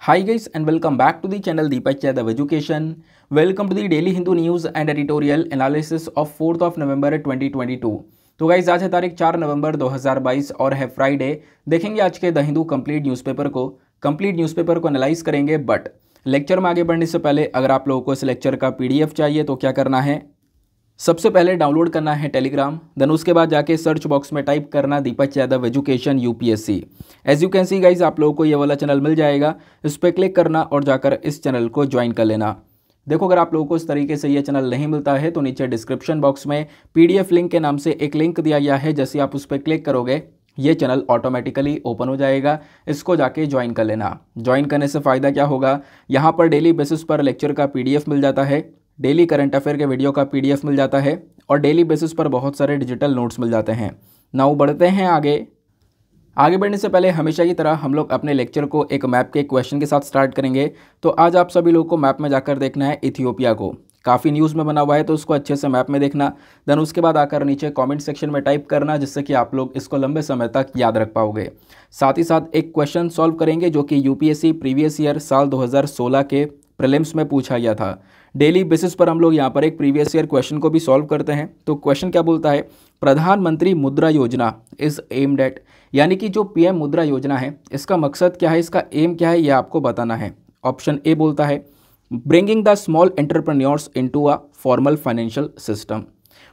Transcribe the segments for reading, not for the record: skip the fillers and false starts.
Hi guys and welcome back to the channel Deepak Yadav Education. Welcome to the daily Hindu news and editorial analysis of 4th of November 2022. तो guys आज है तारीख 4 नवंबर 2022 और है Friday. देखेंगे आज के द हिंदू कंप्लीट न्यूज़पेपर को एनालाइज करेंगे। बट लेक्चर में आगे बढ़ने से पहले अगर आप लोगों को इस लेक्चर का पीडीएफ चाहिए तो क्या करना है, सबसे पहले डाउनलोड करना है टेलीग्राम, देन उसके बाद जाके सर्च बॉक्स में टाइप करना Deepak Yadav education UPSC. As you can see guys आप लोगों को ये वाला चैनल मिल जाएगा, इस पर क्लिक करना और जाकर इस चैनल को ज्वाइन कर लेना। देखो अगर आप लोगों को इस तरीके से ये चैनल नहीं मिलता है तो नीचे डिस्क्रिप्शन बॉक्स में पीडीएफ लिंक के नाम से एक लिंक दिया गया है, जैसे आप उस पर क्लिक करोगे ये चैनल ऑटोमेटिकली ओपन हो जाएगा, इसको जाके ज्वाइन कर लेना। ज्वाइन करने से फ़ायदा क्या होगा, यहाँ पर डेली बेसिस पर लेक्चर का पीडीएफ मिल जाता है, डेली करंट अफेयर के वीडियो का पीडीएफ मिल जाता है और डेली बेसिस पर बहुत सारे डिजिटल नोट्स मिल जाते हैं। नाउ बढ़ते हैं आगे बढ़ने से पहले हमेशा की तरह हम लोग अपने लेक्चर को एक मैप के क्वेश्चन के साथ स्टार्ट करेंगे। तो आज आप सभी लोगों को मैप में जाकर देखना है इथियोपिया को। काफ़ी न्यूज़ में बना हुआ है तो उसको अच्छे से मैप में देखना, देन उसके बाद आकर नीचे कमेंट सेक्शन में टाइप करना, जिससे कि आप लोग इसको लंबे समय तक याद रख पाओगे। साथ ही साथ एक क्वेश्चन सॉल्व करेंगे जो कि यूपीएससी प्रीवियस ईयर साल 2016 के प्रीलिम्स में पूछा गया था। डेली बेसिस पर हम लोग यहाँ पर एक प्रीवियस ईयर क्वेश्चन को भी सॉल्व करते हैं। तो क्वेश्चन क्या बोलता है, प्रधानमंत्री मुद्रा योजना इज एम्ड एट, यानी कि जो पीएम मुद्रा योजना है इसका मकसद क्या है, इसका एम क्या है, ये आपको बताना है। ऑप्शन ए बोलता है bringing the small entrepreneurs into a formal financial system.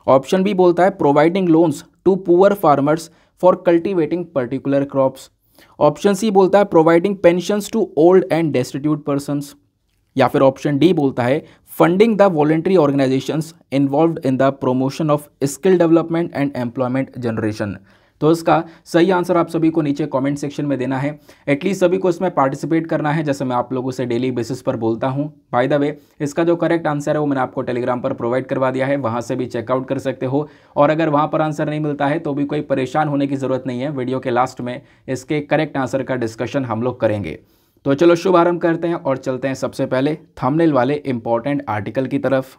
Option B बोलता है providing loans to poor farmers for cultivating particular crops. Option C बोलता है providing pensions to old and destitute persons. या फिर option D बोलता है funding the voluntary organisations involved in the promotion of skill development and employment generation. तो इसका सही answer आप सभी को नीचे कमेंट सेक्शन में देना है। एटलीस्ट सभी को इसमें पार्टिसिपेट करना है, जैसे मैं आप लोगों से डेली बेसिस पर बोलता हूं। बाय द वे इसका जो करेक्ट आंसर है वो मैंने आपको टेलीग्राम पर प्रोवाइड करवा दिया है, वहां से भी चेकआउट कर सकते हो। और अगर वहां पर आंसर नहीं मिलता है तो भी कोई परेशान होने की ज़रूरत नहीं है, वीडियो के लास्ट में इसके करेक्ट आंसर का डिस्कशन हम लोग करेंगे। तो चलो शुभारंभ करते हैं और चलते हैं सबसे पहले थंबनेल वाले इंपॉर्टेंट आर्टिकल की तरफ।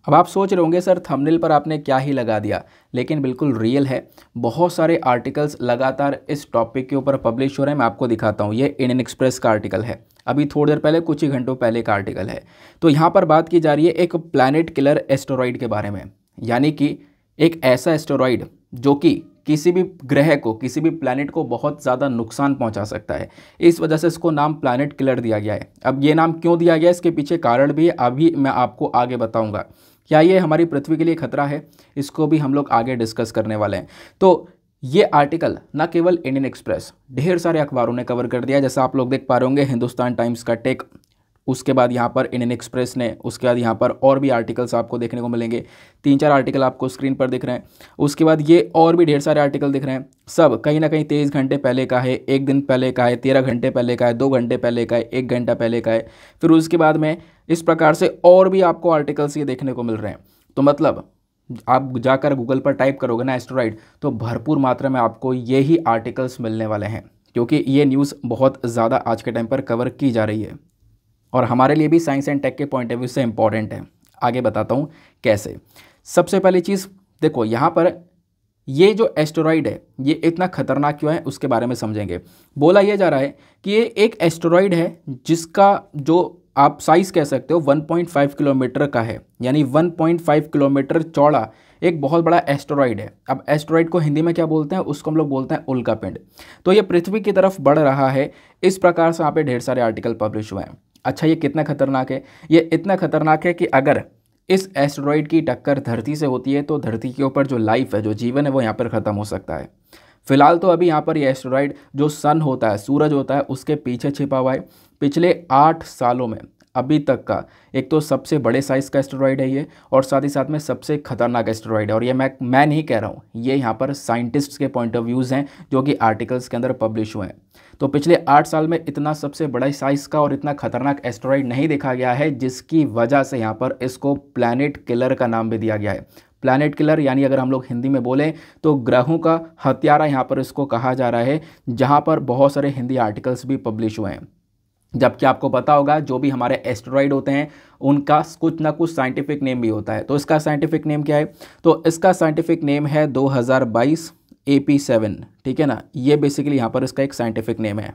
अब आप सोच रहे होंगे सर थंबनेल पर आपने क्या ही लगा दिया, लेकिन बिल्कुल रियल है। बहुत सारे आर्टिकल्स लगातार इस टॉपिक के ऊपर पब्लिश हो रहे हैं। मैं आपको दिखाता हूँ, ये इंडियन एक्सप्रेस का आर्टिकल है, अभी थोड़ी देर पहले कुछ ही घंटों पहले का आर्टिकल है। तो यहाँ पर बात की जा रही है एक प्लैनेट किलर एस्टेरॉइड के बारे में, यानी कि एक ऐसा एस्टेरॉइड जो कि किसी भी ग्रह को, किसी भी प्लैनेट को बहुत ज़्यादा नुकसान पहुंचा सकता है। इस वजह से इसको नाम प्लैनेट किलर दिया गया है। अब ये नाम क्यों दिया गया, इसके पीछे कारण भी है, अभी मैं आपको आगे बताऊंगा। क्या ये हमारी पृथ्वी के लिए खतरा है, इसको भी हम लोग आगे डिस्कस करने वाले हैं। तो ये आर्टिकल ना केवल इंडियन एक्सप्रेस, ढेर सारे अखबारों ने कवर कर दिया, जैसा आप लोग देख पा रहे होंगे हिंदुस्तान टाइम्स का टेक, उसके बाद यहाँ पर इंडियन एक्सप्रेस ने, उसके बाद यहाँ पर और भी आर्टिकल्स आपको देखने को मिलेंगे। 3-4 आर्टिकल आपको स्क्रीन पर दिख रहे हैं, उसके बाद ये और भी ढेर सारे आर्टिकल दिख रहे हैं। सब कहीं ना कहीं 23 घंटे पहले का है, 1 दिन पहले का है, 13 घंटे पहले का है, 2 घंटे पहले का है, 1 घंटा पहले का है। फिर उसके बाद में इस प्रकार से और भी आपको आर्टिकल्स ये देखने को मिल रहे हैं। तो मतलब आप जाकर गूगल पर टाइप करोगे ना एस्टेरॉइड, तो भरपूर मात्रा में आपको यही आर्टिकल्स मिलने वाले हैं, क्योंकि ये न्यूज़ बहुत ज़्यादा आज के टाइम पर कवर की जा रही है और हमारे लिए भी साइंस एंड टेक के पॉइंट ऑफ व्यू से इंपॉर्टेंट है। आगे बताता हूँ कैसे। सबसे पहली चीज़ देखो, यहाँ पर ये जो एस्टेरॉइड है ये इतना खतरनाक क्यों है उसके बारे में समझेंगे। बोला यह जा रहा है कि ये एक एस्टेरॉइड है जिसका जो आप साइज़ कह सकते हो 1.5 किलोमीटर का है, यानी 1.5 किलोमीटर चौड़ा एक बहुत बड़ा एस्टेरॉइड है। अब एस्टेरॉइड को हिंदी में क्या बोलते हैं, उसको हम लोग बोलते हैं उल्कापिंड। तो ये पृथ्वी की तरफ बढ़ रहा है, इस प्रकार से यहाँ पे ढेर सारे आर्टिकल पब्लिश हुए हैं। अच्छा, ये कितना खतरनाक है, ये इतना खतरनाक है कि अगर इस एस्टेरॉइड की टक्कर धरती से होती है तो धरती के ऊपर जो लाइफ है, जो जीवन है, वो यहाँ पर ख़त्म हो सकता है। फिलहाल तो अभी यहाँ पर ये एस्टेरॉइड जो सन होता है, सूरज होता है, उसके पीछे छिपा हुआ है। पिछले 8 सालों में अभी तक का एक तो सबसे बड़े साइज़ का एस्टेरॉइड है ये, और साथ ही साथ में सबसे खतरनाक एस्टेरॉइड है। और ये मैं नहीं कह रहा हूँ, ये यहाँ पर साइंटिस्ट्स के पॉइंट ऑफ व्यूज़ हैं जो कि आर्टिकल्स के अंदर पब्लिश हुए हैं। तो पिछले 8 साल में इतना सबसे बड़ा साइज़ का और इतना खतरनाक एस्टेरॉइड नहीं देखा गया है, जिसकी वजह से यहाँ पर इसको प्लैनेट किलर का नाम भी दिया गया है। प्लैनेट किलर यानी अगर हम लोग हिंदी में बोलें तो ग्रहों का हत्यारा यहाँ पर इसको कहा जा रहा है, जहाँ पर बहुत सारे हिंदी आर्टिकल्स भी पब्लिश हुए हैं। जबकि आपको पता होगा जो भी हमारे एस्टेरॉइड होते हैं उनका कुछ ना कुछ साइंटिफिक नेम भी होता है। तो इसका साइंटिफिक नेम क्या है, तो इसका साइंटिफिक नेम है 2022 AP7, ठीक है ना। ये बेसिकली यहाँ पर इसका एक साइंटिफिक नेम है।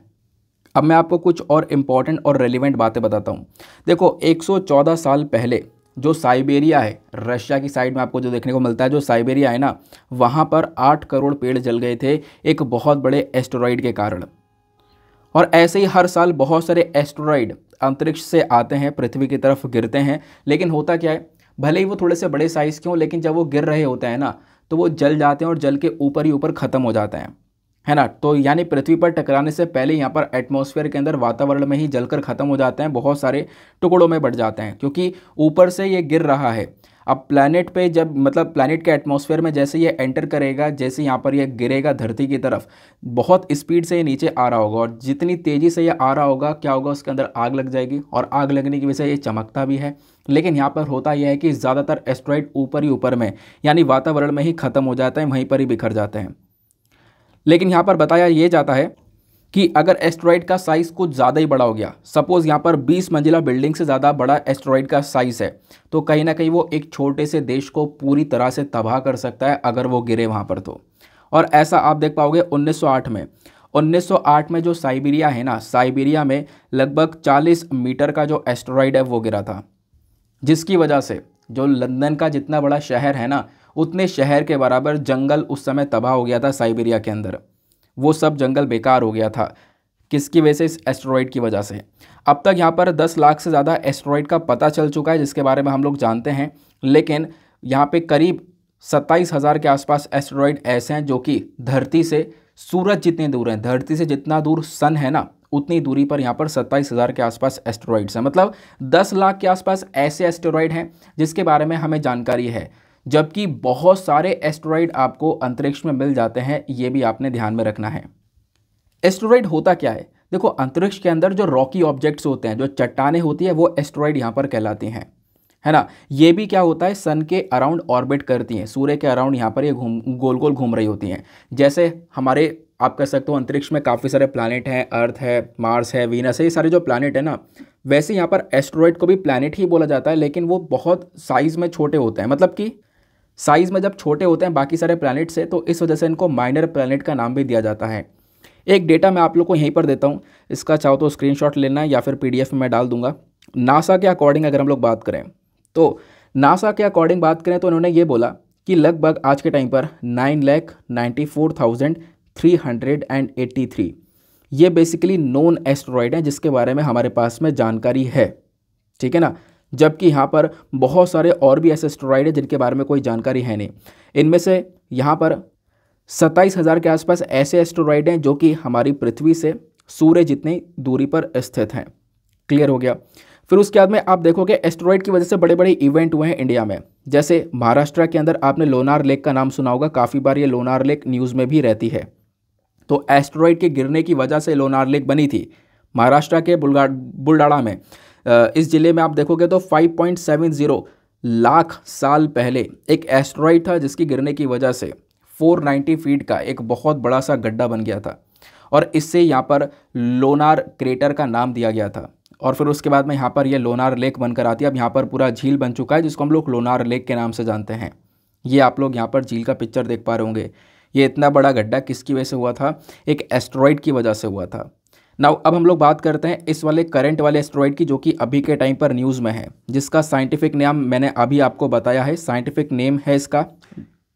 अब मैं आपको कुछ और इम्पॉर्टेंट और रेलिवेंट बातें बताता हूँ। देखो 114 साल पहले जो साइबेरिया है, रशिया की साइड में आपको जो देखने को मिलता है, जो साइबेरिया है ना, वहाँ पर 8 करोड़ पेड़ जल गए थे एक बहुत बड़े एस्टेरॉइड के कारण। और ऐसे ही हर साल बहुत सारे एस्टेरॉइड अंतरिक्ष से आते हैं, पृथ्वी की तरफ गिरते हैं। लेकिन होता क्या है, भले ही वो थोड़े से बड़े साइज़ के हों, लेकिन जब वो गिर रहे होते हैं ना, तो वो जल जाते हैं और जल के ऊपर ही ऊपर ख़त्म हो जाते हैं, है ना। तो यानी पृथ्वी पर टकराने से पहले यहाँ पर एटमॉस्फेयर के अंदर वातावरण में ही जलकर ख़त्म हो जाते हैं, बहुत सारे टुकड़ों में बढ़ जाते हैं, क्योंकि ऊपर से ये गिर रहा है। अब प्लैनेट पे जब मतलब प्लैनेट के एटमॉस्फेयर में जैसे ये एंटर करेगा, जैसे यहाँ पर ये गिरेगा धरती की तरफ, बहुत स्पीड से ये नीचे आ रहा होगा, और जितनी तेज़ी से ये आ रहा होगा क्या होगा, उसके अंदर आग लग जाएगी, और आग लगने की वजह से ये चमकता भी है। लेकिन यहाँ पर होता यह है कि ज़्यादातर एस्टेरॉइड ऊपर ही ऊपर में यानी वातावरण में ही ख़त्म हो जाते हैं, वहीं पर ही बिखर जाते हैं। लेकिन यहाँ पर बताया ये जाता है कि अगर एस्टेरॉइड का साइज़ कुछ ज़्यादा ही बड़ा हो गया, सपोज़ यहाँ पर 20 मंजिला बिल्डिंग से ज़्यादा बड़ा एस्टेरॉइड का साइज़ है, तो कहीं ना कहीं वो एक छोटे से देश को पूरी तरह से तबाह कर सकता है अगर वो गिरे वहाँ पर तो। और ऐसा आप देख पाओगे 1908 में जो साइबेरिया है ना, साइबेरिया में लगभग 40 मीटर का जो एस्टेरॉइड है वो गिरा था, जिसकी वजह से जो लंदन का जितना बड़ा शहर है ना, उतने शहर के बराबर जंगल उस समय तबाह हो गया था साइबेरिया के अंदर। वो सब जंगल बेकार हो गया था, किसकी वजह से? इस एस्टेरॉइड की वजह से। अब तक यहाँ पर 10 लाख से ज़्यादा एस्टेरॉइड का पता चल चुका है, जिसके बारे में हम लोग जानते हैं। लेकिन यहाँ पे करीब 27,000 के आसपास एस्टेरॉइड ऐसे हैं जो कि धरती से सूरज जितने दूर हैं, धरती से जितना दूर सन है ना, उतनी दूरी पर यहाँ पर 27,000 के आसपास एस्टेरॉइड्स हैं। मतलब 10 लाख के आसपास ऐसे एस्टेरॉइड हैं जिसके बारे में हमें जानकारी है, जबकि बहुत सारे एस्टेरॉइड आपको अंतरिक्ष में मिल जाते हैं, ये भी आपने ध्यान में रखना है। एस्टेरॉइड होता क्या है? देखो, अंतरिक्ष के अंदर जो रॉकी ऑब्जेक्ट्स होते हैं, जो चट्टानें होती है, वो एस्टेरॉइड यहाँ पर कहलाती हैं, है ना। ये भी क्या होता है, सन के अराउंड ऑर्बिट करती हैं, सूर्य के अराउंड यहाँ पर ये गोल गोल घूम रही होती हैं। जैसे हमारे आप कह सकते हो अंतरिक्ष में काफ़ी सारे प्लैनेट हैं, अर्थ है, मार्स है, वीनस है, ये सारे जो प्लैनेट है ना, वैसे यहाँ पर एस्टेरॉइड को भी प्लैनेट ही बोला जाता है, लेकिन वो बहुत साइज़ में छोटे होते हैं। मतलब कि साइज़ में जब छोटे होते हैं बाकी सारे प्लैनेट से, तो इस वजह से इनको माइनर प्लैनेट का नाम भी दिया जाता है। एक डेटा मैं आप लोग को यहीं पर देता हूँ, इसका चाहो तो स्क्रीनशॉट लेना है या फिर पीडीएफ में मैं डाल दूंगा। नासा के अकॉर्डिंग अगर हम लोग बात करें, तो नासा के अकॉर्डिंग बात करें तो उन्होंने ये बोला कि लगभग आज के टाइम पर 9,94,383 ये बेसिकली नोन एस्टेरॉइड हैं जिसके बारे में हमारे पास में जानकारी है, ठीक है ना। जबकि यहाँ पर बहुत सारे और भी ऐसे एस्टेरॉइड हैं जिनके बारे में कोई जानकारी है नहीं। इनमें से यहाँ पर 27,000 के आसपास ऐसे एस्टेरॉइड हैं जो कि हमारी पृथ्वी से सूर्य जितनी दूरी पर स्थित हैं। क्लियर हो गया। फिर उसके बाद में आप देखोगे एस्टेरॉइड की वजह से बड़े बड़े इवेंट हुए हैं इंडिया में। जैसे महाराष्ट्र के अंदर आपने लोनार लेक का नाम सुना होगा, काफ़ी बार ये लोनार लेक न्यूज़ में भी रहती है। तो एस्टेरॉइड के गिरने की वजह से लोनार लेक बनी थी महाराष्ट्र के बुलडाड़ा में। इस ज़िले में आप देखोगे तो 5.70 लाख साल पहले एक एस्टेरॉइड था जिसकी गिरने की वजह से 490 फीट का एक बहुत बड़ा सा गड्ढा बन गया था, और इससे यहाँ पर लोनार क्रेटर का नाम दिया गया था। और फिर उसके बाद में यहाँ पर ये लोनार लेक बनकर आती है। अब यहाँ पर पूरा झील बन चुका है जिसको हम लोग लोनार लेक के नाम से जानते हैं। ये आप लोग यहाँ पर झील का पिक्चर देख पा रहे होंगे। ये इतना बड़ा गड्ढा किसकी वजह से हुआ था? एक एस्टेरॉइड की वजह से हुआ था। नाउ अब हम लोग बात करते हैं इस वाले करंट वाले एस्टेरॉइड की, जो कि अभी के टाइम पर न्यूज़ में है, जिसका साइंटिफिक नेम मैंने अभी आपको बताया है। साइंटिफिक नेम है इसका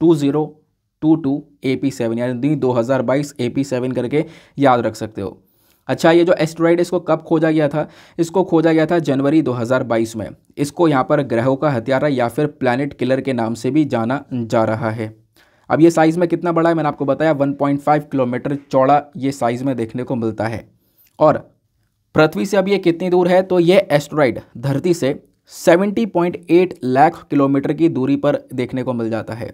2022 AP7, यानी 2022 AP7 करके याद रख सकते हो। अच्छा, ये जो एस्टेरॉइड इसको कब खोजा गया था? इसको खोजा गया था जनवरी 2022 में। इसको यहाँ पर ग्रहों का हत्यारा या फिर प्लैनेट किलर के नाम से भी जाना जा रहा है। अब ये साइज़ में कितना बड़ा है मैंने आपको बताया, 1.5 किलोमीटर चौड़ा ये साइज़ में देखने को मिलता है। और पृथ्वी से अब ये कितनी दूर है? तो ये एस्टेरॉइड धरती से 70.8 लाख किलोमीटर की दूरी पर देखने को मिल जाता है।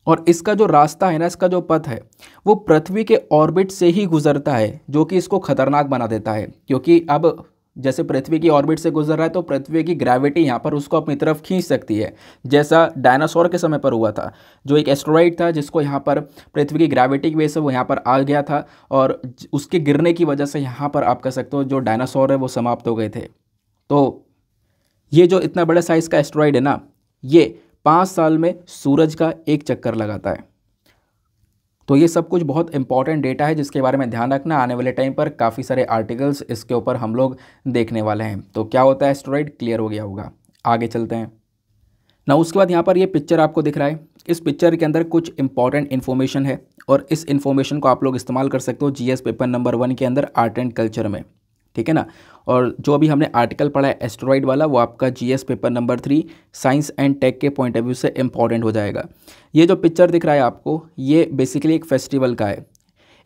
और इसका जो रास्ता है ना, इसका जो पथ है, वो पृथ्वी के ऑर्बिट से ही गुजरता है, जो कि इसको खतरनाक बना देता है। क्योंकि अब जैसे पृथ्वी की ऑर्बिट से गुजर रहा है तो पृथ्वी की ग्रेविटी यहाँ पर उसको अपनी तरफ खींच सकती है, जैसा डायनासोर के समय पर हुआ था। जो एक एस्टेरॉइड था जिसको यहाँ पर पृथ्वी की ग्रेविटी की वजह से वो यहाँ पर आ गया था, और उसके गिरने की वजह से यहाँ पर आप कह सकते हो जो डायनासोर है वो समाप्त हो गए थे। तो ये जो इतना बड़ा साइज़ का एस्टेरॉइड है ना, ये 5 साल में सूरज का एक चक्कर लगाता है। तो ये सब कुछ बहुत इंपॉर्टेंट डेटा है जिसके बारे में ध्यान रखना। आने वाले टाइम पर काफ़ी सारे आर्टिकल्स इसके ऊपर हम लोग देखने वाले हैं। तो क्या होता है एस्टेरॉइड, क्लियर हो गया होगा। आगे चलते हैं ना। उसके बाद यहाँ पर ये पिक्चर आपको दिख रहा है। इस पिक्चर के अंदर कुछ इंपॉर्टेंट इन्फॉर्मेशन है और इस इन्फॉर्मेशन को आप लोग इस्तेमाल कर सकते हो जीएस पेपर नंबर 1 के अंदर आर्ट एंड कल्चर में, ठीक है ना। और जो अभी हमने आर्टिकल पढ़ा है एस्टेरॉइड वाला, वो आपका GS paper number 3 science and tech के पॉइंट ऑफ व्यू से इंपॉर्टेंट हो जाएगा। ये जो पिक्चर दिख रहा है आपको, ये बेसिकली एक फेस्टिवल का है।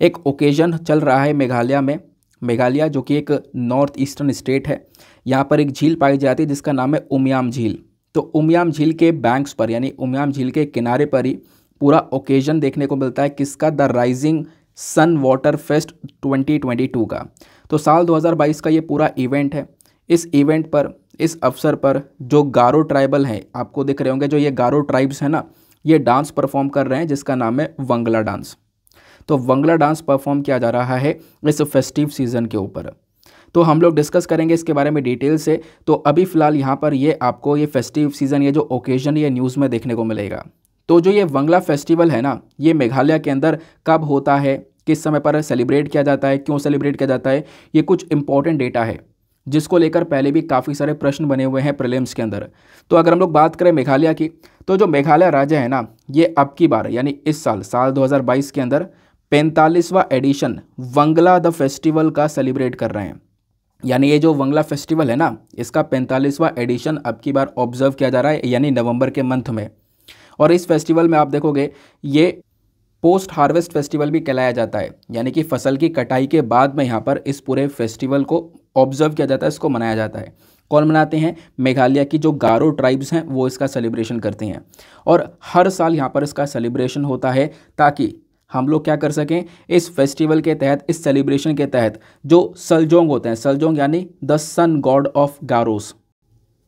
एक ओकेजन चल रहा है मेघालय में। मेघालय जो कि एक नॉर्थ ईस्टर्न स्टेट है, यहाँ पर एक झील पाई जाती है जिसका नाम है उमियाम झील। तो उमियाम झील के बैंक्स पर यानी उमियाम झील के किनारे पर ही पूरा ओकेजन देखने को मिलता है। किसका? The rising sun water fest 2022 का। तो साल 2022 का ये पूरा इवेंट है। इस इवेंट पर, इस अवसर पर जो गारो ट्राइबल हैं, आपको दिख रहे होंगे जो ये गारो ट्राइब्स हैं ना, ये डांस परफॉर्म कर रहे हैं जिसका नाम है वंगला डांस। तो वंगला डांस परफॉर्म किया जा रहा है इस फेस्टिव सीज़न के ऊपर। तो हम लोग डिस्कस करेंगे इसके बारे में डिटेल से। तो अभी फ़िलहाल यहाँ पर ये आपको ये फेस्टिव सीज़न, ये जो ओकेजन ये न्यूज़ में देखने को मिलेगा। तो जो ये वंगला फेस्टिवल है ना, ये मेघालय के अंदर कब होता है, किस समय पर सेलिब्रेट किया जाता है, क्यों सेलिब्रेट किया जाता है, ये कुछ इंपॉर्टेंट डेटा है जिसको लेकर पहले भी काफ़ी सारे प्रश्न बने हुए हैं प्रीलिम्स के अंदर। तो अगर हम लोग बात करें मेघालय की, तो जो मेघालय राज्य है ना, ये अब की बार यानी इस साल 2022 के अंदर 45वां एडिशन वंगला द फेस्टिवल का सेलिब्रेट कर रहे हैं। यानी ये जो वंगला फेस्टिवल है ना, इसका 45वां एडिशन अब की बार ऑब्जर्व किया जा रहा है, यानी नवंबर के मंथ में। और इस फेस्टिवल में आप देखोगे ये पोस्ट हार्वेस्ट फेस्टिवल भी कहलाया जाता है, यानी कि फसल की कटाई के बाद में यहाँ पर इस पूरे फेस्टिवल को ऑब्जर्व किया जाता है, इसको मनाया जाता है। कौन मनाते हैं? मेघालय की जो गारो ट्राइब्स हैं वो इसका सेलिब्रेशन करते हैं। और हर साल यहाँ पर इसका सेलिब्रेशन होता है ताकि हम लोग क्या कर सकें, इस फेस्टिवल के तहत, इस सेलिब्रेशन के तहत जो सलजोंग होते हैं, सलजोंग यानी the sun god of Garos,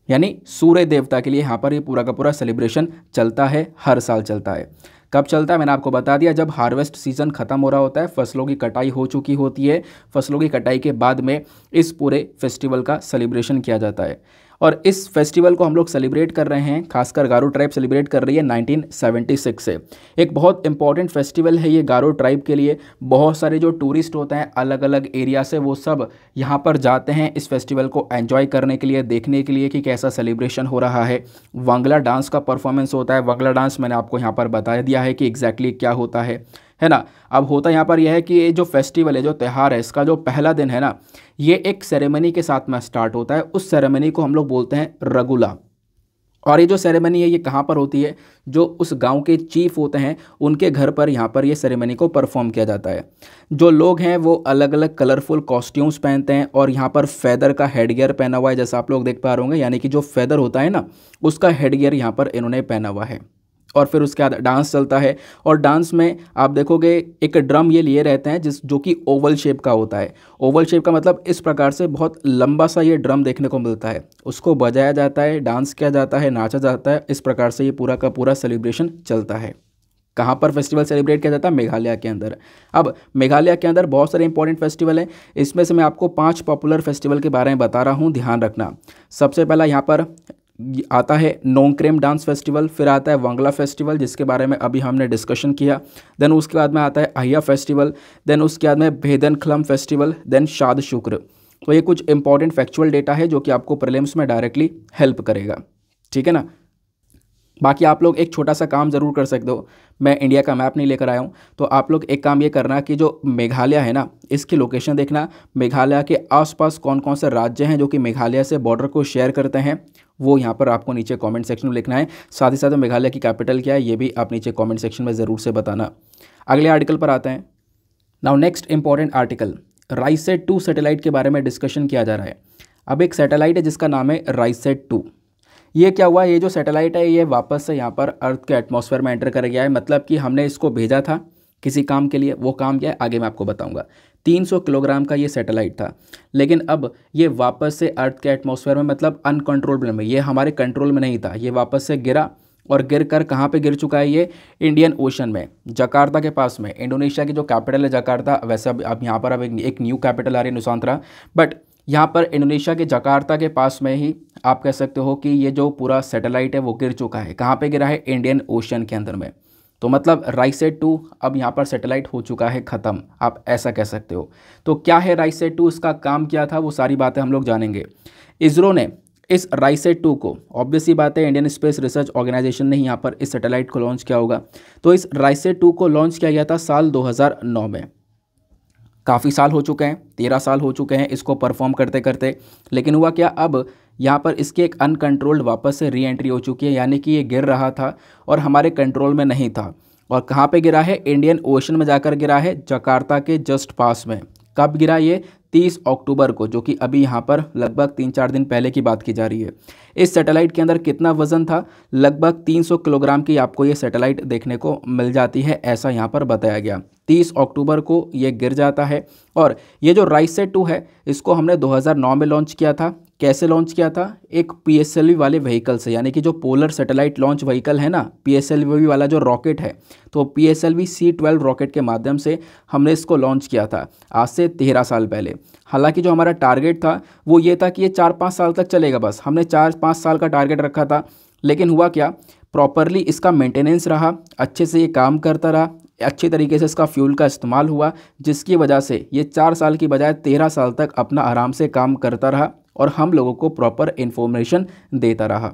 यानी सूर्य देवता के लिए यहाँ पर ये पूरा का पूरा सेलिब्रेशन चलता है, हर साल चलता है। कब चलता है मैंने आपको बता दिया, जब हार्वेस्ट सीजन खत्म हो रहा होता है, फसलों की कटाई हो चुकी होती है, फसलों की कटाई के बाद में इस पूरे फेस्टिवल का सेलिब्रेशन किया जाता है। और इस फेस्टिवल को हम लोग सेलिब्रेट कर रहे हैं, खासकर गारो ट्राइब सेलिब्रेट कर रही है 1976 से। एक बहुत इंपॉर्टेंट फेस्टिवल है ये गारो ट्राइब के लिए। बहुत सारे जो टूरिस्ट होते हैं अलग अलग एरिया से, वो सब यहाँ पर जाते हैं इस फेस्टिवल को एंजॉय करने के लिए, देखने के लिए कि कैसा सेलिब्रेशन हो रहा है। वंगला डांस का परफॉर्मेंस होता है। वंगला डांस मैंने आपको यहाँ पर बता दिया है कि एग्जैक्टली क्या होता है ना। अब होता यहाँ पर यह है कि ये जो फेस्टिवल है, जो त्यौहार है, इसका जो पहला दिन है ना, ये एक सेरेमनी के साथ में स्टार्ट होता है। उस सेरेमनी को हम लोग बोलते हैं रगुला। और ये जो सेरेमनी है ये कहाँ पर होती है? जो उस गांव के चीफ होते हैं उनके घर पर यहाँ पर ये सेरेमनी को परफॉर्म किया जाता है। जो लोग हैं वो अलग अलग कलरफुल कॉस्ट्यूम्स पहनते हैं और यहाँ पर फेदर का हेडगियर पहना हुआ है, जैसा आप लोग देख पा रहे होंगे, यानी कि जो फेदर होता है ना, उसका हेडगियर यहाँ पर इन्होंने पहना हुआ है। और फिर उसके बाद डांस चलता है। और डांस में आप देखोगे एक ड्रम ये लिए रहते हैं जो कि ओवल शेप का होता है। ओवल शेप का मतलब इस प्रकार से बहुत लंबा सा ये ड्रम देखने को मिलता है, उसको बजाया जाता है, डांस किया जाता है, नाचा जाता है। इस प्रकार से ये पूरा का पूरा सेलिब्रेशन चलता है। कहाँ पर फेस्टिवल सेलिब्रेट किया जाता है? मेघालय के अंदर। अब मेघालय के अंदर बहुत सारे इंपॉर्टेंट फेस्टिवल हैं, इसमें से मैं आपको 5 पॉपुलर फेस्टिवल के बारे में बता रहा हूँ, ध्यान रखना। सबसे पहला यहाँ पर आता है नोंगक्रेम डांस फेस्टिवल, फिर आता है वंगला फेस्टिवल जिसके बारे में अभी हमने डिस्कशन किया, देन उसके बाद में आता है अहिया फेस्टिवल, देन उसके बाद में भेदन खलम फेस्टिवल, देन शाद शुक्र। तो ये कुछ इंपॉर्टेंट फैक्चुअल डेटा है जो कि आपको प्रीलिम्स में डायरेक्टली हेल्प करेगा, ठीक है ना। बाकी आप लोग एक छोटा सा काम ज़रूर कर सकते हो। मैं इंडिया का मैप नहीं लेकर आया हूँ, तो आप लोग एक काम ये करना कि जो मेघालय है ना, इसकी लोकेशन देखना। मेघालय के आसपास कौन कौन से राज्य हैं जो कि मेघालय से बॉर्डर को शेयर करते हैं, वो यहाँ पर आपको नीचे कमेंट सेक्शन में लिखना है। साथ ही साथ मेघालय की कैपिटल क्या है ये भी आप नीचे कमेंट सेक्शन में ज़रूर से बताना। अगले आर्टिकल पर आते हैं। Now next important article, RISAT 2 satellite के बारे में डिस्कशन किया जा रहा है। अब एक सैटेलाइट है जिसका नाम है राइसेट 2। ये क्या हुआ, ये जो सैटेलाइट है ये वापस से यहाँ पर अर्थ के एटमॉस्फेयर में एंटर कर गया है। मतलब कि हमने इसको भेजा था किसी काम के लिए, वो काम क्या है आगे मैं आपको बताऊंगा। 300 किलोग्राम का ये सैटेलाइट था, लेकिन अब ये वापस से अर्थ के एटमॉस्फेयर में, मतलब अनकंट्रोलेबल में, ये हमारे कंट्रोल में नहीं था, ये वापस से गिरा। और गिर कर कहाँ पे गिर चुका है? ये इंडियन ओशन में, जकार्ता के पास में। इंडोनेशिया की जो कैपिटल है जकार्ता, वैसे अब यहाँ पर अब एक न्यू कैपिटल आ रही है नुसांतरा, बट यहाँ पर इंडोनेशिया के जकार्ता के पास में ही आप कह सकते हो कि ये जो पूरा सैटेलाइट है वो गिर चुका है। कहाँ पे गिरा है? इंडियन ओशन के अंदर में। तो मतलब राइसेट 2 अब यहाँ पर सैटेलाइट हो चुका है ख़त्म, आप ऐसा कह सकते हो। तो क्या है राइसेट 2, इसका काम क्या था, वो सारी बातें हम लोग जानेंगे। इसरो ने इस राइसेट 2 को, ऑब्वियस सी बात है इंडियन स्पेस रिसर्च ऑर्गेनाइजेशन ने यहाँ पर इस सैटेलाइट को लॉन्च किया होगा। तो इस राइसेट 2 को लॉन्च किया गया था साल 2009 में। काफ़ी साल हो चुके हैं, 13 साल हो चुके हैं इसको परफॉर्म करते करते। लेकिन हुआ क्या, अब यहाँ पर इसकी एक अनकंट्रोल्ड वापस से री एंट्री हो चुकी है, यानी कि ये गिर रहा था और हमारे कंट्रोल में नहीं था। और कहाँ पे गिरा है, इंडियन ओशन में जाकर गिरा है, जकार्ता के जस्ट पास में। कब गिरा ये, 30 अक्टूबर को, जो कि अभी यहाँ पर लगभग 3-4 दिन पहले की बात की जा रही है। इस सैटेलाइट के अंदर कितना वजन था, लगभग 300 किलोग्राम की आपको ये सैटेलाइट देखने को मिल जाती है, ऐसा यहाँ पर बताया गया। 30 अक्टूबर को ये गिर जाता है। और ये जो राइसेट 2 है, इसको हमने 2009 में लॉन्च किया था। कैसे लॉन्च किया था, एक PSLV वाले व्हीकल से, यानी कि जो पोलर सैटेलाइट लॉन्च व्हीकल है ना, PSLV वाला जो रॉकेट है, तो PSLV C-12 रॉकेट के माध्यम से हमने इसको लॉन्च किया था आज से 13 साल पहले। हालांकि जो हमारा टारगेट था वो ये था कि ये 4-5 साल तक चलेगा, बस हमने 4-5 साल का टारगेट रखा था। लेकिन हुआ क्या, प्रॉपरली इसका मेंटेनेंस रहा, अच्छे से ये काम करता रहा, अच्छे तरीके से इसका फ्यूल का इस्तेमाल हुआ, जिसकी वजह से ये 4 साल की बजाय 13 साल तक अपना आराम से काम करता रहा और हम लोगों को प्रॉपर इन्फॉर्मेशन देता रहा।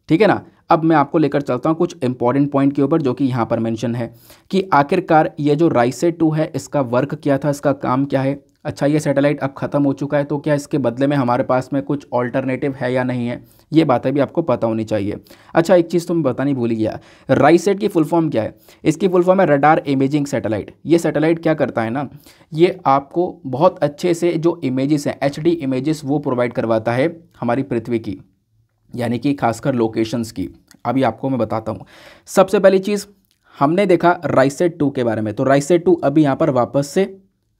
ठीक है ना। अब मैं आपको लेकर चलता हूँ कुछ इंपॉर्टेंट पॉइंट के ऊपर, जो कि यहाँ पर मेंशन है कि आखिरकार ये जो राइसेट 2 है इसका वर्क क्या था, इसका काम क्या है। अच्छा, ये सैटेलाइट अब ख़त्म हो चुका है, तो क्या इसके बदले में हमारे पास में कुछ ऑल्टरनेटिव है या नहीं है, ये बातें भी आपको पता होनी चाहिए। अच्छा, एक चीज़ तो मैं बतानी भूल गया, राइसेट की फुल फॉर्म क्या है। इसकी फुल फॉर्म है रडार इमेजिंग सैटेलाइट। ये सैटेलाइट क्या करता है ना, ये आपको बहुत अच्छे से जो इमेजेस हैं, HD इमेजेस, वो प्रोवाइड करवाता है हमारी पृथ्वी की, यानी कि खासकर लोकेशंस की। अभी आपको मैं बताता हूँ। सबसे पहली चीज़ हमने देखा राइसेट 2 के बारे में, तो राइसेट 2 अभी यहाँ पर वापस से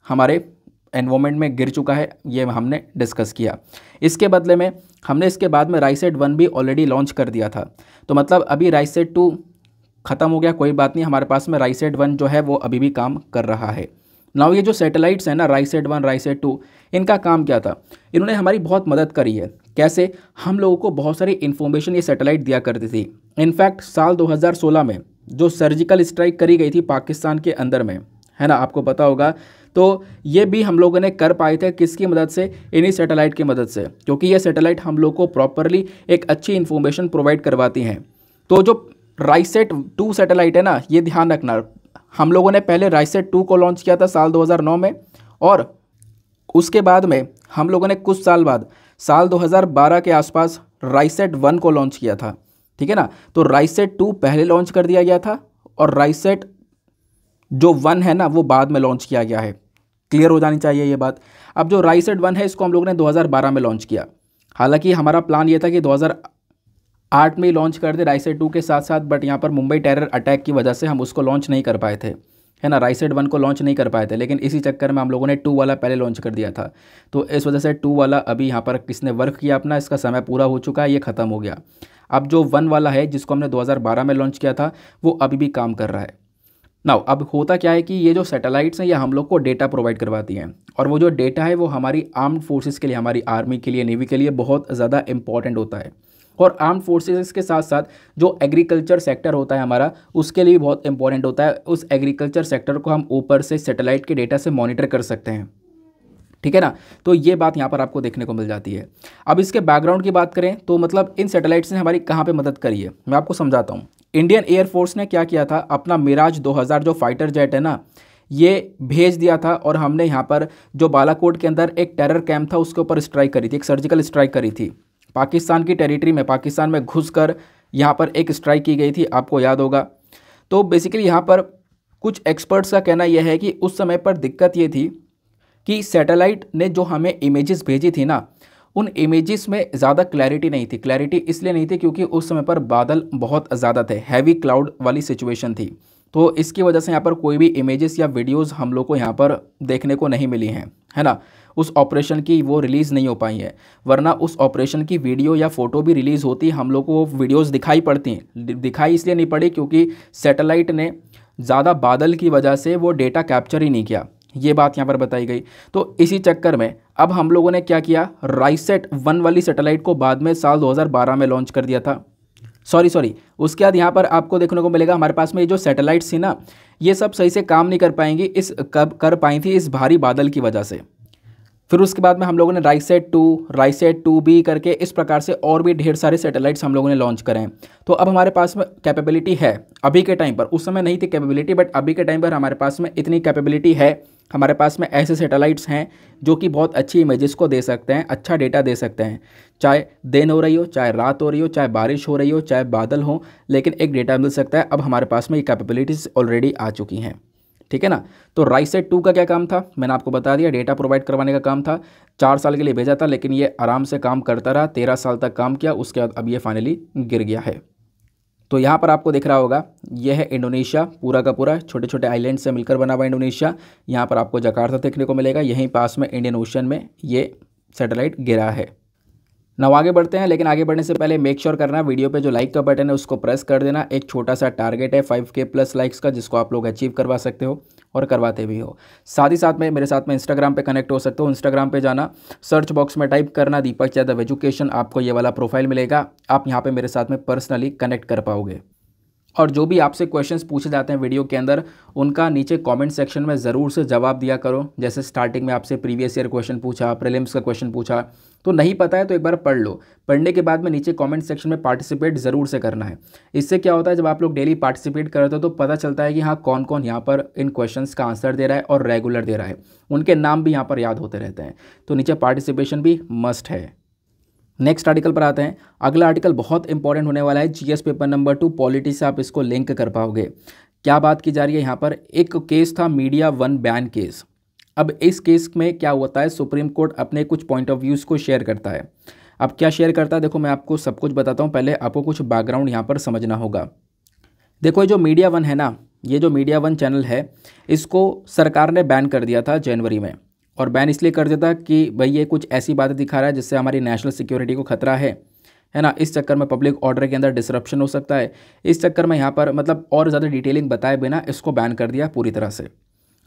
हमारे एनवायरमेंट में गिर चुका है, ये हमने डिस्कस किया। इसके बदले में हमने इसके बाद में राइसेट 1 भी ऑलरेडी लॉन्च कर दिया था। तो मतलब अभी राइसेट 2 ख़त्म हो गया, कोई बात नहीं, हमारे पास में राइसेट 1 जो है वो अभी भी काम कर रहा है। नाउ ये जो सैटेलाइट्स हैं ना, राइसेट 1, राइसेट 2, इनका काम क्या था, इन्होंने हमारी बहुत मदद करी है। कैसे, हम लोगों को बहुत सारी इन्फॉर्मेशन ये सैटेलाइट दिया करती थी। इनफैक्ट साल 2016 में जो सर्जिकल स्ट्राइक करी गई थी पाकिस्तान के अंदर में, है ना, आपको पता होगा, तो ये भी हम लोगों ने कर पाए थे, किसकी मदद से, इन्हीं सैटेलाइट की मदद से, क्योंकि ये सैटेलाइट हम लोग को प्रॉपरली एक अच्छी इन्फॉर्मेशन प्रोवाइड करवाती हैं। तो जो राइसेट 2 सैटेलाइट है ना, ये ध्यान रखना, हम लोगों ने पहले राइसेट 2 को लॉन्च किया था साल 2009 में, और उसके बाद में हम लोगों ने कुछ साल बाद साल 2012 के आसपास राइसेट 1 को लॉन्च किया था। ठीक है ना। तो राइसेट 2 पहले लॉन्च कर दिया गया था और राइसेट जो 1 है ना वो बाद में लॉन्च किया गया है। क्लियर हो जानी चाहिए ये बात। अब जो राइसेट 1 है इसको हम लोगों ने 2012 में लॉन्च किया। हालांकि हमारा प्लान ये था कि 2008 में ही लॉन्च कर दे राइसेट 2 के साथ साथ, बट यहाँ पर मुंबई टेरर अटैक की वजह से हम उसको लॉन्च नहीं कर पाए थे, है ना, राइसेट 1 को लॉन्च नहीं कर पाए थे। लेकिन इसी चक्कर में हम लोगों ने 2 वाला पहले लॉन्च कर दिया था। तो इस वजह से 2 वाला अभी यहाँ पर किसने वर्क किया अपना, इसका समय पूरा हो चुका है, ये ख़त्म हो गया। अब जो 1 वाला है जिसको हमने 2012 में लॉन्च किया था वो अभी भी काम कर रहा है। नाउ अब होता क्या है कि ये जो सैटेलाइट्स हैं ये हम लोग को डेटा प्रोवाइड करवाती हैं, और वो जो डेटा है वो हमारी आर्म्ड फोर्सेस के लिए, हमारी आर्मी के लिए, नेवी के लिए बहुत ज़्यादा इंपॉर्टेंट होता है। और आर्म्ड फोर्सेस के साथ साथ जो एग्रीकल्चर सेक्टर होता है हमारा, उसके लिए बहुत इंपॉर्टेंट होता है। उस एग्रीकल्चर सेक्टर को हम ऊपर से सैटेलाइट के डेटा से मॉनिटर कर सकते हैं। ठीक है ना। तो ये बात यहाँ पर आपको देखने को मिल जाती है। अब इसके बैकग्राउंड की बात करें तो मतलब इन सैटेलाइट्स ने हमारी कहाँ पे मदद करी है, मैं आपको समझाता हूँ। इंडियन एयरफोर्स ने क्या किया था, अपना मिराज 2000 जो फाइटर जेट है ना, ये भेज दिया था, और हमने यहाँ पर जो बालाकोट के अंदर एक टेरर कैंप था उसके ऊपर स्ट्राइक करी थी, एक सर्जिकल स्ट्राइक करी थी। पाकिस्तान की टेरिटरी में, पाकिस्तान में घुसकर यहाँ पर एक स्ट्राइक की गई थी, आपको याद होगा। तो बेसिकली यहाँ पर कुछ एक्सपर्ट्स का कहना यह है कि उस समय पर दिक्कत ये थी कि सैटेलाइट ने जो हमें इमेजेस भेजी थी ना, उन इमेजेस में ज़्यादा क्लैरिटी नहीं थी। क्लैरिटी इसलिए नहीं थी क्योंकि उस समय पर बादल बहुत ज़्यादा थे, हैवी क्लाउड वाली सिचुएशन थी। तो इसकी वजह से यहाँ पर कोई भी इमेजेस या वीडियोस हम लोग को यहाँ पर देखने को नहीं मिली हैं, है ना। उस ऑपरेशन की वो रिलीज़ नहीं हो पाई है, वरना उस ऑपरेशन की वीडियो या फ़ोटो भी रिलीज़ होती, हम लोग को वो वीडियोज़ दिखाई पड़ती हैं। दिखाई इसलिए नहीं पड़ी क्योंकि सैटेलाइट ने ज़्यादा बादल की वजह से वो डेटा कैप्चर ही नहीं किया, ये बात यहाँ पर बताई गई। तो इसी चक्कर में अब हम लोगों ने क्या किया, राइसेट 1 वाली सैटेलाइट को बाद में साल 2012 में लॉन्च कर दिया था। सॉरी उसके बाद यहाँ पर आपको देखने को मिलेगा हमारे पास में ये जो सैटेलाइट्स थी ना, ये सब सही से काम नहीं कर पाएंगी, इस कर पाई थी इस भारी बादल की वजह से। फिर उसके बाद में हम लोगों ने राइसेट 2B करके इस प्रकार से और भी ढेर सारे सैटेलाइट्स हम लोगों ने लॉन्च करे हैं। तो अब हमारे पास में कैपेबिलिटी है अभी के टाइम पर, उस समय नहीं थी कैपेबिलिटी, बट अभी के टाइम पर हमारे पास में इतनी कैपेबिलिटी है। हमारे पास में ऐसे सैटेलाइट्स हैं जो कि बहुत अच्छी इमेजेस को दे सकते हैं, अच्छा डेटा दे सकते हैं, चाहे दिन हो रही हो, चाहे रात हो रही हो, चाहे बारिश हो रही हो, चाहे बादल हो, लेकिन एक डेटा मिल सकता है। अब हमारे पास में ये कैपेबिलिटीज़ ऑलरेडी आ चुकी हैं, ठीक है ना। तो राइसेट 2 का क्या काम था, मैंने आपको बता दिया, डेटा प्रोवाइड करवाने का काम था। 4 साल के लिए भेजा था, लेकिन ये आराम से काम करता रहा, 13 साल तक काम किया, उसके बाद अब ये फाइनली गिर गया है। तो यहाँ पर आपको दिख रहा होगा, यह है इंडोनेशिया, पूरा का पूरा छोटे छोटे आइलैंड से मिलकर बना हुआ इंडोनेशिया। यहाँ पर आपको जकार्ता देखने को मिलेगा, यहीं पास में इंडियन ओशन में ये सैटेलाइट गिरा है। नौ आगे बढ़ते हैं, लेकिन आगे बढ़ने से पहले मेक श्योर करना वीडियो पे जो लाइक का बटन है उसको प्रेस कर देना। एक छोटा सा टारगेट है 5K प्लस लाइक्स का, जिसको आप लोग अचीव करवा सकते हो और करवाते भी हो। साथ ही साथ में मेरे साथ में इंस्टाग्राम पे कनेक्ट हो सकते हो। इंस्टाग्राम पे जाना, सर्च बॉक्स में टाइप करना दीपक यादव एजुकेशन, आपको ये वाला प्रोफाइल मिलेगा। आप यहाँ पर मेरे साथ में पर्सनली कनेक्ट कर पाओगे। और जो भी आपसे क्वेश्चंस पूछे जाते हैं वीडियो के अंदर, उनका नीचे कमेंट सेक्शन में ज़रूर से जवाब दिया करो। जैसे स्टार्टिंग में आपसे प्रीवियस ईयर क्वेश्चन पूछा, प्रीलिम्स का क्वेश्चन पूछा, तो नहीं पता है तो एक बार पढ़ लो। पढ़ने के बाद में नीचे कमेंट सेक्शन में पार्टिसिपेट ज़रूर से करना है। इससे क्या होता है, जब आप लोग डेली पार्टिसिपेट करते हो तो पता चलता है कि हाँ कौन कौन यहाँ पर इन क्वेश्चंस का आंसर दे रहा है और रेगुलर दे रहा है, उनके नाम भी यहाँ पर याद होते रहते हैं। तो नीचे पार्टिसिपेशन भी मस्ट है। नेक्स्ट आर्टिकल पर आते हैं। अगला आर्टिकल बहुत इंपॉर्टेंट होने वाला है, जीएस पेपर नंबर 2 पॉलिटी से आप इसको लिंक कर पाओगे। क्या बात की जा रही है यहाँ पर, एक केस था मीडिया वन बैन केस। अब इस केस में क्या होता है, सुप्रीम कोर्ट अपने कुछ पॉइंट ऑफ व्यूज़ को शेयर करता है। अब क्या शेयर करता है, देखो मैं आपको सब कुछ बताता हूँ, पहले आपको कुछ बैकग्राउंड यहाँ पर समझना होगा। देखो ये जो मीडिया वन है ना, ये जो मीडिया वन चैनल है, इसको सरकार ने बैन कर दिया था जनवरी में। और बैन इसलिए कर देता कि भाई ये कुछ ऐसी बातें दिखा रहा है जिससे हमारी नेशनल सिक्योरिटी को खतरा है ना। इस चक्कर में पब्लिक ऑर्डर के अंदर डिसरप्शन हो सकता है। इस चक्कर में यहाँ पर मतलब और ज़्यादा डिटेलिंग बताए बिना इसको बैन कर दिया पूरी तरह से।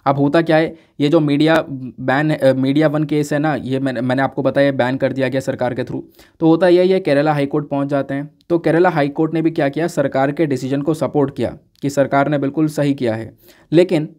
अब होता क्या है, ये जो मीडिया वन केस है ना, ये मैंने आपको बताया बैन कर दिया गया सरकार के थ्रू। तो होता यही है, केरला हाई कोर्ट पहुँच जाते हैं। तो केरला हाई कोर्ट ने भी क्या किया, सरकार के डिसीजन को सपोर्ट किया कि सरकार ने बिल्कुल सही किया है। लेकिन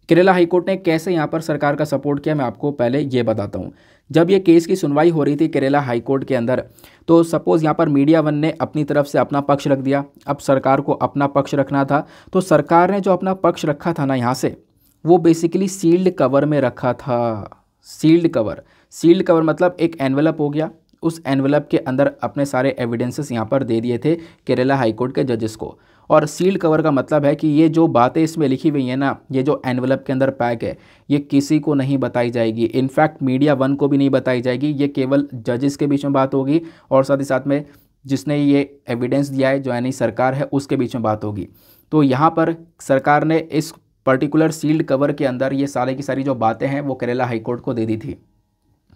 केरला हाई कोर्ट ने कैसे यहाँ पर सरकार का सपोर्ट किया, मैं आपको पहले ये बताता हूँ। जब ये केस की सुनवाई हो रही थी केरला हाई कोर्ट के अंदर, तो सपोज़ यहाँ पर मीडिया वन ने अपनी तरफ से अपना पक्ष रख दिया। अब सरकार को अपना पक्ष रखना था, तो सरकार ने जो अपना पक्ष रखा था ना यहाँ से, वो बेसिकली सील्ड कवर में रखा था। सील्ड कवर मतलब एक एनवेलप हो गया, उस एनवेलप के अंदर अपने सारे एविडेंसेस यहाँ पर दे दिए थे केरला हाई कोर्ट के जजेस को। और सील्ड कवर का मतलब है कि ये जो बातें इसमें लिखी हुई हैं ना, ये जो एनवेलप के अंदर पैक है, ये किसी को नहीं बताई जाएगी। इनफैक्ट मीडिया वन को भी नहीं बताई जाएगी। ये केवल जजेस के बीच में बात होगी और साथ ही साथ में जिसने ये एविडेंस दिया है, जो यानी सरकार है, उसके बीच में बात होगी। तो यहाँ पर सरकार ने इस पर्टिकुलर सील्ड कवर के अंदर ये सारे की सारी जो बातें हैं वो केरला हाई कोर्ट को दे दी थी।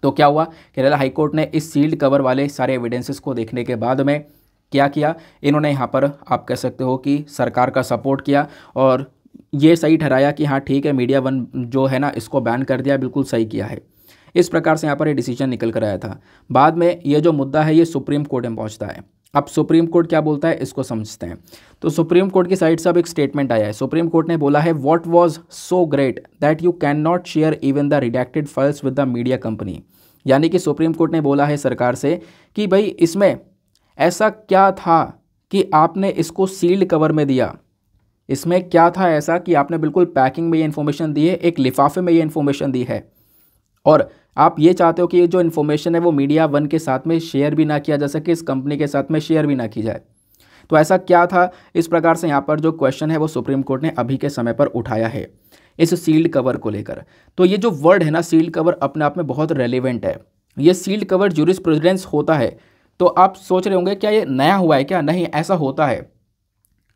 तो क्या हुआ, केरला हाई कोर्ट ने इस सील्ड कवर वाले सारे एविडेंसेस को देखने के बाद में क्या किया, इन्होंने यहाँ पर आप कह सकते हो कि सरकार का सपोर्ट किया और ये सही ठहराया कि हाँ ठीक है, मीडिया वन जो है ना इसको बैन कर दिया, बिल्कुल सही किया है। इस प्रकार से यहाँ पर ये डिसीजन निकल कर आया था। बाद में ये जो मुद्दा है ये सुप्रीम कोर्ट में पहुँचता है। अब सुप्रीम कोर्ट क्या बोलता है इसको समझते हैं। तो सुप्रीम कोर्ट की साइड से अब एक स्टेटमेंट आया है। सुप्रीम कोर्ट ने बोला है, what was so great that you can not share even the redacted files with the media company. यानी कि सुप्रीम कोर्ट ने बोला है सरकार से कि भाई इसमें ऐसा क्या था कि आपने इसको सील्ड कवर में दिया। इसमें क्या था ऐसा कि आपने बिल्कुल पैकिंग में ये इन्फॉर्मेशन दी है, एक लिफाफे में ये इन्फॉर्मेशन दी है, और आप ये चाहते हो कि ये जो इन्फॉर्मेशन है वो मीडिया वन के साथ में शेयर भी ना किया जा सके, इस कंपनी के साथ में शेयर भी ना की जाए। तो ऐसा क्या था, इस प्रकार से यहाँ पर जो क्वेश्चन है वो सुप्रीम कोर्ट ने अभी के समय पर उठाया है इस सील्ड कवर को लेकर। तो ये जो वर्ड है ना सील्ड कवर, अपने आप में बहुत रेलिवेंट है। ये सील्ड कवर ज्यूरिस्प्रूडेंस होता है। तो आप सोच रहे होंगे क्या ये नया हुआ है क्या? नहीं, ऐसा होता है।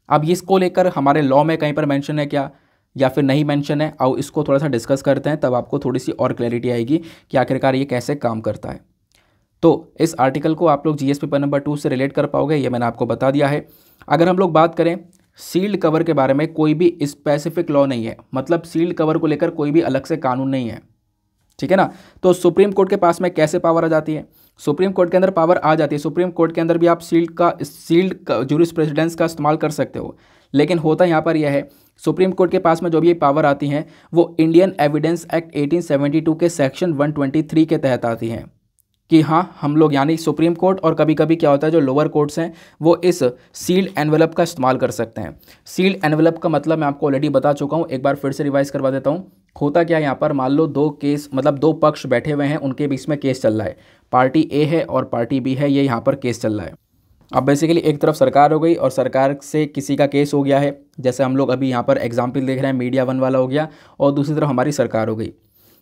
अब इसको लेकर हमारे लॉ में कहीं पर मेंशन है क्या या फिर नहीं मेंशन है, और इसको थोड़ा सा डिस्कस करते हैं, तब आपको थोड़ी सी और क्लैरिटी आएगी कि आखिरकार ये कैसे काम करता है। तो इस आर्टिकल को आप लोग जीएस पेपर नंबर 2 से रिलेट कर पाओगे, ये मैंने आपको बता दिया है। अगर हम लोग बात करें सील्ड कवर के बारे में, कोई भी स्पेसिफिक लॉ नहीं है, मतलब सील्ड कवर को लेकर कोई भी अलग से कानून नहीं है, ठीक है ना। तो सुप्रीम कोर्ट के पास में कैसे पावर आ जाती है? सुप्रीम कोर्ट के अंदर पावर आ जाती है, सुप्रीम कोर्ट के अंदर भी आप सील्ड जूरिस्प्रूडेंस का इस्तेमाल कर सकते हो। लेकिन होता यहाँ पर यह है, सुप्रीम कोर्ट के पास में जो भी ये पावर आती हैं वो इंडियन एविडेंस एक्ट 1872 के सेक्शन 123 के तहत आती हैं कि हाँ हम लोग यानी सुप्रीम कोर्ट और कभी कभी क्या होता है जो लोअर कोर्ट्स हैं वो इस सील्ड एनवेलप का इस्तेमाल कर सकते हैं। सील्ड एनवेलप का मतलब मैं आपको ऑलरेडी बता चुका हूँ, एक बार फिर से रिवाइज करवा देता हूँ। होता क्या है यहाँ पर, मान लो दो केस मतलब दो पक्ष बैठे हुए हैं, उनके बीच में केस चल रहा है, पार्टी ए है और पार्टी बी है, ये यहाँ पर केस चल रहा है। अब बेसिकली एक तरफ सरकार हो गई और सरकार से किसी का केस हो गया है, जैसे हम लोग अभी यहाँ पर एग्जाम्पल देख रहे हैं मीडिया वन वाला हो गया, और दूसरी तरफ हमारी सरकार हो गई।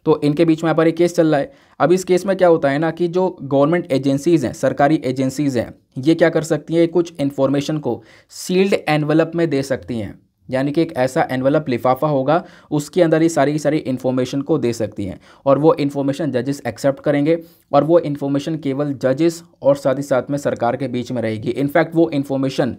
तो इनके बीच में यहाँ पर एक केस चल रहा है। अब इस केस में क्या होता है ना कि जो गवर्नमेंट एजेंसीज़ हैं, सरकारी एजेंसीज़ हैं, ये क्या कर सकती हैं, कुछ इन्फॉर्मेशन को सील्ड एनवलप में दे सकती हैं। यानी कि एक ऐसा एनवलप लिफाफा होगा, उसके अंदर ही सारी की सारी इन्फॉर्मेशन को दे सकती हैं, और वो इन्फॉर्मेशन जजेस एक्सेप्ट करेंगे, और वो इन्फॉर्मेशन केवल जजेस और साथ ही साथ में सरकार के बीच में रहेगी। इनफैक्ट वो इन्फॉर्मेशन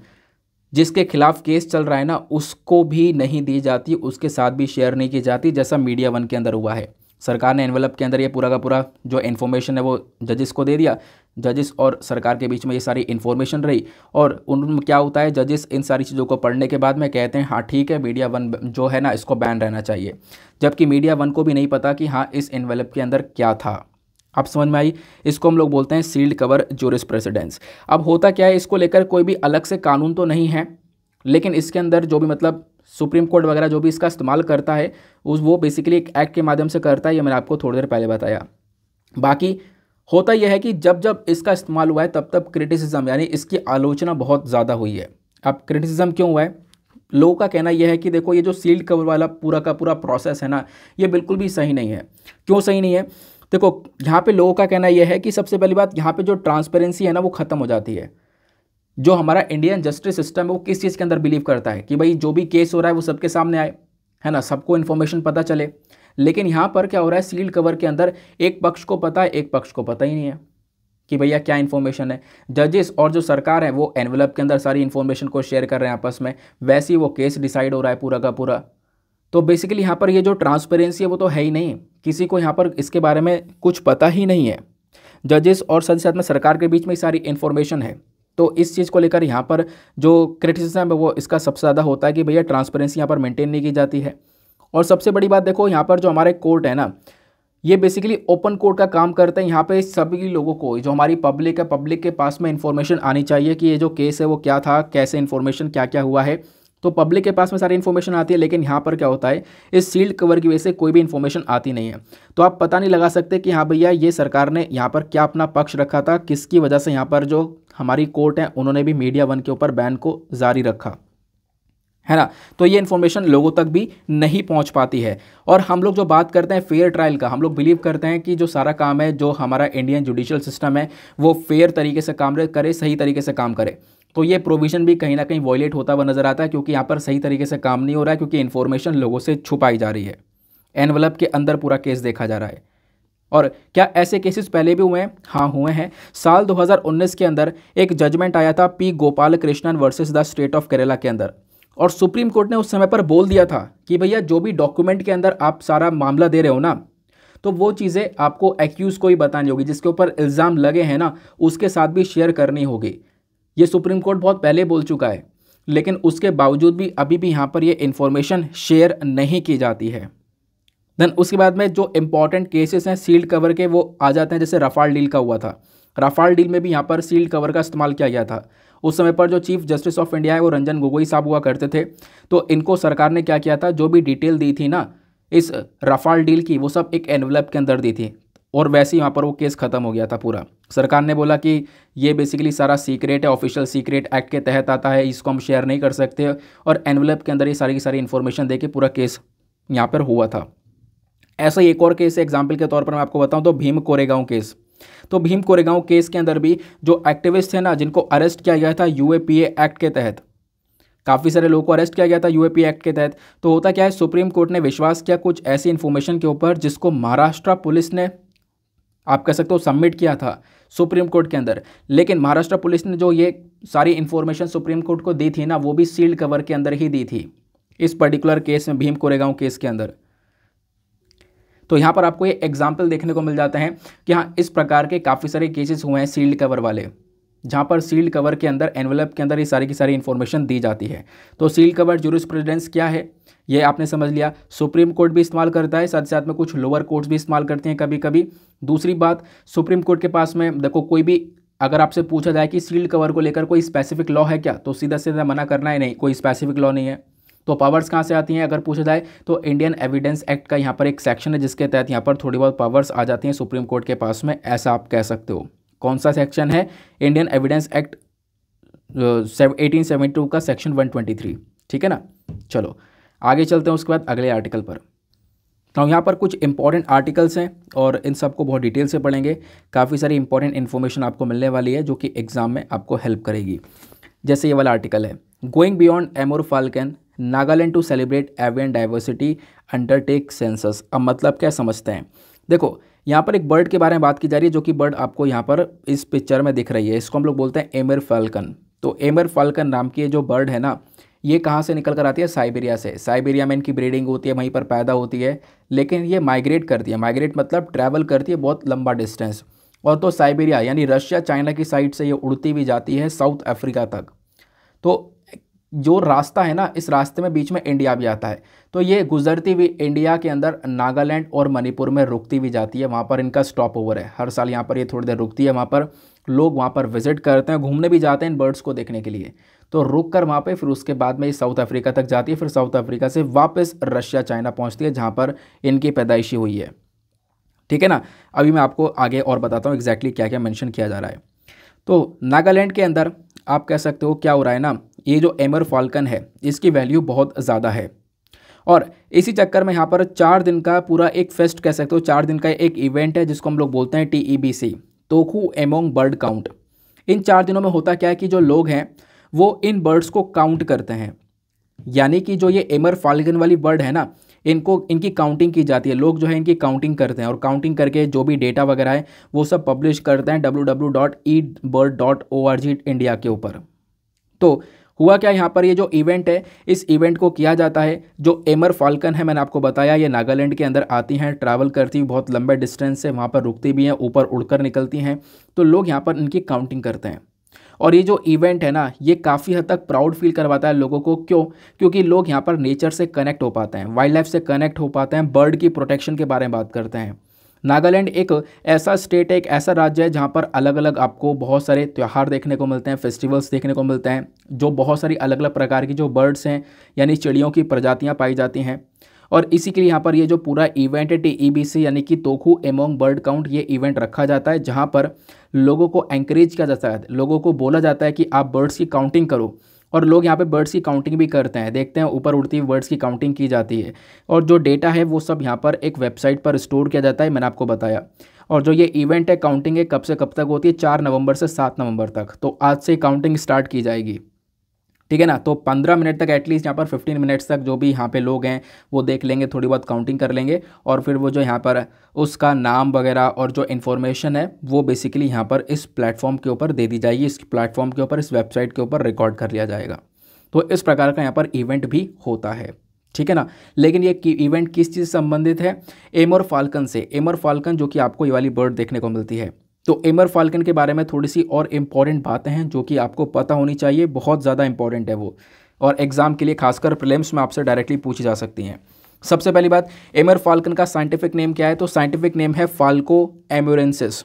जिसके खिलाफ केस चल रहा है ना, उसको भी नहीं दी जाती, उसके साथ भी शेयर नहीं की जाती, जैसा मीडिया वन के अंदर हुआ है। सरकार ने एनवलप के अंदर ये पूरा का पूरा जो इन्फॉर्मेशन है वो जजेस को दे दिया, जजेस और सरकार के बीच में ये सारी इन्फॉर्मेशन रही, और उन क्या होता है, जजेस इन सारी चीज़ों को पढ़ने के बाद में कहते हैं हाँ ठीक है, मीडिया वन जो है ना इसको बैन रहना चाहिए, जबकि मीडिया वन को भी नहीं पता कि हाँ इस एनवलप के अंदर क्या था। आप समझ में आई, इसको हम लोग बोलते हैं सील्ड कवर जूरिस्प्रूडेंस। अब होता क्या है, इसको लेकर कोई भी अलग से कानून तो नहीं है, लेकिन इसके अंदर जो भी मतलब सुप्रीम कोर्ट वगैरह जो भी इसका इस्तेमाल करता है वो बेसिकली एक एक्ट के माध्यम से करता है, ये मैंने आपको थोड़ी देर पहले बताया। बाकी होता यह है कि जब जब इसका इस्तेमाल हुआ है तब तब क्रिटिसिज्म यानी इसकी आलोचना बहुत ज़्यादा हुई है। अब क्रिटिसिज्म क्यों हुआ है, लोगों का कहना यह है कि देखो ये जो सील्ड कवर वाला पूरा का पूरा प्रोसेस है ना, ये बिल्कुल भी सही नहीं है। क्यों सही नहीं है, देखो यहाँ पे लोगों का कहना यह है कि सबसे पहली बात यहाँ पे जो ट्रांसपेरेंसी है ना वो ख़त्म हो जाती है। जो हमारा इंडियन जस्टिस सिस्टम है वो किस चीज़ के अंदर बिलीव करता है कि भाई जो भी केस हो रहा है वो सबके सामने आए, है ना, सबको इन्फॉर्मेशन पता चले। लेकिन यहाँ पर क्या हो रहा है, सील्ड कवर के अंदर एक पक्ष को पता है, एक पक्ष को पता ही नहीं है कि भैया क्या इन्फॉर्मेशन है। जजेस और जो सरकार है वो एनवलप के अंदर सारी इन्फॉर्मेशन को शेयर कर रहे हैं आपस में, वैसे ही वो केस डिसाइड हो रहा है पूरा का पूरा। तो बेसिकली यहाँ पर ये जो ट्रांसपेरेंसी है वो तो है ही नहीं, किसी को यहाँ पर इसके बारे में कुछ पता ही नहीं है। जजेस और साथ ही साथ में सरकार के बीच में सारी इन्फॉर्मेशन है, तो इस चीज़ को लेकर यहाँ पर जो क्रिटिसिज्म है वो इसका सबसे ज़्यादा होता है कि भैया ट्रांसपेरेंसी यहाँ पर मेंटेन नहीं की जाती है। और सबसे बड़ी बात देखो यहाँ पर जो हमारे कोर्ट है ना, ये बेसिकली ओपन कोर्ट का काम करते हैं। यहाँ पे सभी लोगों को, जो हमारी पब्लिक है, पब्लिक के पास में इन्फॉर्मेशन आनी चाहिए कि ये जो केस है वो क्या था, कैसे इन्फॉर्मेशन क्या क्या हुआ है, तो पब्लिक के पास में सारी इन्फॉर्मेशन आती है। लेकिन यहाँ पर क्या होता है, इस सील्ड कवर की वजह से कोई भी इन्फॉर्मेशन आती नहीं है, तो आप पता नहीं लगा सकते कि हाँ भैया ये सरकार ने यहाँ पर क्या अपना पक्ष रखा था, किसकी वजह से यहाँ पर जो हमारी कोर्ट है उन्होंने भी मीडिया वन के ऊपर बैन को जारी रखा, है ना। तो ये इन्फॉर्मेशन लोगों तक भी नहीं पहुंच पाती है। और हम लोग जो बात करते हैं फेयर ट्रायल का, हम लोग बिलीव करते हैं कि जो सारा काम है, जो हमारा इंडियन जुडिशियल सिस्टम है वो फेयर तरीके से काम करे, सही तरीके से काम करे। तो ये प्रोविज़न भी कहीं ना कहीं वॉयलेट होता हुआ नज़र आता है, क्योंकि यहाँ पर सही तरीके से काम नहीं हो रहा है, क्योंकि इन्फॉर्मेशन लोगों से छुपाई जा रही है, एनवलप के अंदर पूरा केस देखा जा रहा है। और क्या ऐसे केसेस पहले भी हुए हैं? हाँ हुए हैं। साल 2019 के अंदर एक जजमेंट आया था P Gopal Krishnan versus the state of Kerala के अंदर, और सुप्रीम कोर्ट ने उस समय पर बोल दिया था कि भैया जो भी डॉक्यूमेंट के अंदर आप सारा मामला दे रहे हो ना, तो वो चीज़ें आपको एक्यूज़ को ही बतानी होगी, जिसके ऊपर इल्ज़ाम लगे हैं ना उसके साथ भी शेयर करनी होगी। ये सुप्रीम कोर्ट बहुत पहले बोल चुका है, लेकिन उसके बावजूद भी अभी भी यहाँ पर ये इन्फॉर्मेशन शेयर नहीं की जाती है। देन उसके बाद में जो इंपॉर्टेंट केसेस हैं सील्ड कवर के वो आ जाते हैं, जैसे रफाल डील का हुआ था। रफाल डील में भी यहाँ पर सील्ड कवर का इस्तेमाल किया गया था। उस समय पर जो चीफ जस्टिस ऑफ इंडिया है वो रंजन गोगोई साहब हुआ करते थे, तो इनको सरकार ने क्या किया था, जो भी डिटेल दी थी ना इस रफाल डील की, वो सब एक एनवलप के अंदर दी थी, और वैसे ही वहाँ पर वो केस ख़त्म हो गया था पूरा। सरकार ने बोला कि ये बेसिकली सारा सीक्रेट है, ऑफिशियल सीक्रेट एक्ट के तहत आता है, इसको हम शेयर नहीं कर सकते, और एनवलप के अंदर ये सारी की सारी इन्फॉर्मेशन दे के पूरा केस यहाँ पर हुआ था। ऐसा ही एक और केस एग्जाम्पल के तौर पर मैं आपको बताऊँ तो भीम कोरेगांव केस। तो भीम कोरेगांव केस के अंदर भी जो एक्टिविस्ट थे ना, जिनको अरेस्ट किया गया था यूएपीए एक्ट के तहत, काफ़ी सारे लोगों को अरेस्ट किया गया था यूएपीए एक्ट के तहत। तो होता क्या है, सुप्रीम कोर्ट ने विश्वास किया कुछ ऐसी इन्फॉर्मेशन के ऊपर जिसको महाराष्ट्र पुलिस ने, आप कह सकते हो, सबमिट किया था सुप्रीम कोर्ट के अंदर, लेकिन महाराष्ट्र पुलिस ने जो ये सारी इन्फॉर्मेशन सुप्रीम कोर्ट को दी थी ना, वो भी सील्ड कवर के अंदर ही दी थी, इस पर्टिकुलर केस में, भीम कोरेगांव केस के अंदर। तो यहाँ पर आपको ये एग्जाम्पल देखने को मिल जाते हैं कि हाँ इस प्रकार के काफ़ी सारे केसेस हुए हैं सील्ड कवर वाले, जहाँ पर सील्ड कवर के अंदर एनवेलप के अंदर ये सारी की सारी इन्फॉर्मेशन दी जाती है। तो सील्ड कवर जूरिस्प्रूडेंस क्या है ये आपने समझ लिया। सुप्रीम कोर्ट भी इस्तेमाल करता है, साथ साथ में कुछ लोअर कोर्ट्स भी इस्तेमाल करते हैं कभी कभी। दूसरी बात, सुप्रीम कोर्ट के पास में देखो कोई भी अगर आपसे पूछा जाए कि सील्ड कवर को लेकर कोई स्पेसिफिक लॉ है क्या, तो सीधा सीधा मना करना है नहीं, कोई स्पेसिफिक लॉ नहीं है। तो पावर्स कहाँ से आती हैं अगर पूछा जाए तो इंडियन एविडेंस एक्ट का यहाँ पर एक सेक्शन है जिसके तहत यहाँ पर थोड़ी बहुत पावर्स आ जाती हैं सुप्रीम कोर्ट के पास में, ऐसा आप कह सकते हो। कौन सा सेक्शन है? इंडियन एविडेंस एक्ट 1872 का सेक्शन 123, ठीक है ना। चलो आगे चलते हैं उसके बाद अगले आर्टिकल पर। तो यहाँ पर कुछ इंपॉर्टेंट आर्टिकल्स हैं और इन सबको बहुत डिटेल से पढ़ेंगे। काफ़ी सारी इंपॉर्टेंट इन्फॉर्मेशन आपको मिलने वाली है जो कि एग्जाम में आपको हेल्प करेगी। जैसे ये वाला आर्टिकल है, going beyond Amur falcon, Nagaland to celebrate avian diversity undertake census. अब मतलब क्या समझते हैं? देखो यहाँ पर एक बर्ड के बारे में बात की जा रही है जो कि बर्ड आपको यहाँ पर इस पिक्चर में दिख रही है, इसको हम लोग बोलते हैं एमर फाल्कन। तो एमर फाल्कन नाम की ये जो बर्ड है ना, ये कहाँ से निकल कर आती है? साइबेरिया से। साइबेरिया में इनकी ब्रीडिंग होती है, वहीं पर पैदा होती है, लेकिन ये माइग्रेट करती है। माइग्रेट मतलब ट्रैवल करती है बहुत लंबा डिस्टेंस, और तो साइबेरिया यानी रशिया चाइना की साइड से ये उड़ती भी जाती है साउथ अफ्रीका तक। तो जो रास्ता है ना, इस रास्ते में बीच में इंडिया भी आता है। तो ये गुजरती हुई इंडिया के अंदर नागालैंड और मणिपुर में रुकती भी जाती है, वहाँ पर इनका स्टॉप ओवर है। हर साल यहाँ पर ये थोड़ी देर रुकती है, वहाँ पर लोग वहाँ पर विजिट करते हैं, घूमने भी जाते हैं इन बर्ड्स को देखने के लिए। तो रुक कर वहाँ पे फिर उसके बाद में ये साउथ अफ्रीका तक जाती है, फिर साउथ अफ्रीका से वापस रशिया चाइना पहुँचती है जहाँ पर इनकी पैदाइशी हुई है, ठीक है ना। अभी मैं आपको आगे और बताता हूँ एग्जैक्टली क्या क्या मेंशन किया जा रहा है। तो नागालैंड के अंदर आप कह सकते हो क्या हो रहा है ना, ये जो एमर फाल्कन है इसकी वैल्यू बहुत ज़्यादा है, और इसी चक्कर में यहाँ पर 4 दिन का पूरा एक फेस्ट कह सकते हो, 4 दिन का एक इवेंट है जिसको हम लोग बोलते हैं TEBC, तोकू एमोंग बर्ड काउंट। इन 4 दिनों में होता क्या है कि जो लोग हैं वो इन बर्ड्स को काउंट करते हैं, यानी कि जो ये एमर फाल्कन वाली बर्ड है ना, इनकी काउंटिंग की जाती है। लोग जो है इनकी काउंटिंग करते हैं और काउंटिंग करके जो भी डेटा वगैरह है वो सब पब्लिश करते हैं www.eatbird.org इंडिया के ऊपर। तो हुआ क्या यहाँ पर, ये जो इवेंट है इस इवेंट को किया जाता है। जो एमर फाल्कन है मैंने आपको बताया ये नागालैंड के अंदर आती हैं, ट्रैवल करती हैं बहुत लंबे डिस्टेंस से, वहाँ पर रुकती भी हैं, ऊपर उड़कर निकलती हैं। तो लोग यहाँ पर इनकी काउंटिंग करते हैं, और ये जो इवेंट है ना ये काफ़ी हद तक प्राउड फील करवाता है लोगों को। क्यों? क्योंकि लोग यहाँ पर नेचर से कनेक्ट हो पाते हैं, वाइल्ड लाइफ से कनेक्ट हो पाते हैं, बर्ड की प्रोटेक्शन के बारे में बात करते हैं। नागालैंड एक ऐसा स्टेट है, एक ऐसा राज्य है जहाँ पर अलग अलग आपको बहुत सारे त्यौहार देखने को मिलते हैं, फेस्टिवल्स देखने को मिलते हैं, जो बहुत सारी अलग अलग प्रकार की जो बर्ड्स हैं यानी चिड़ियों की प्रजातियाँ पाई जाती हैं। और इसी के लिए यहाँ पर ये जो पूरा इवेंट है TEBC यानी कि तोकू एमोंग बर्ड काउंट, ये इवेंट रखा जाता है जहाँ पर लोगों को एंकरेज किया जाता है, लोगों को बोला जाता है कि आप बर्ड्स की काउंटिंग करो, और लोग यहाँ पे बर्ड्स की काउंटिंग भी करते हैं। देखते हैं ऊपर उड़ती हुई बर्ड्स की काउंटिंग की जाती है, और जो डेटा है वो सब यहाँ पर एक वेबसाइट पर स्टोर किया जाता है, मैंने आपको बताया। और जो ये इवेंट है काउंटिंग है कब से कब तक होती है? 4 नवंबर से 7 नवंबर तक। तो आज से काउंटिंग स्टार्ट की जाएगी, ठीक है ना। तो 15 मिनट तक एटलीस्ट यहाँ पर 15 मिनट्स तक जो भी यहाँ पे लोग हैं वो देख लेंगे, थोड़ी बहुत काउंटिंग कर लेंगे, और फिर वो जो यहाँ पर उसका नाम वगैरह और जो इन्फॉर्मेशन है वो बेसिकली यहाँ पर इस प्लेटफॉर्म के ऊपर दे दी जाएगी, इस प्लेटफॉर्म के ऊपर, इस वेबसाइट के ऊपर रिकॉर्ड कर लिया जाएगा। तो इस प्रकार का यहाँ पर इवेंट भी होता है, ठीक है ना। लेकिन ये इवेंट किस चीज़ से संबंधित है? एमर फाल्कन से। एमर फाल्कन जो कि आपको ये वाली बर्ड देखने को मिलती है। तो एमर फाल्कन के बारे में थोड़ी सी और इम्पॉर्टेंट बातें हैं जो कि आपको पता होनी चाहिए, बहुत ज़्यादा इंपॉर्टेंट है वो, और एग्जाम के लिए खासकर प्रीलिम्स में आपसे डायरेक्टली पूछी जा सकती हैं। सबसे पहली बात, एमर फाल्कन का साइंटिफिक नेम क्या है? तो साइंटिफिक नेम है फाल्को एम्यूरेंसिस।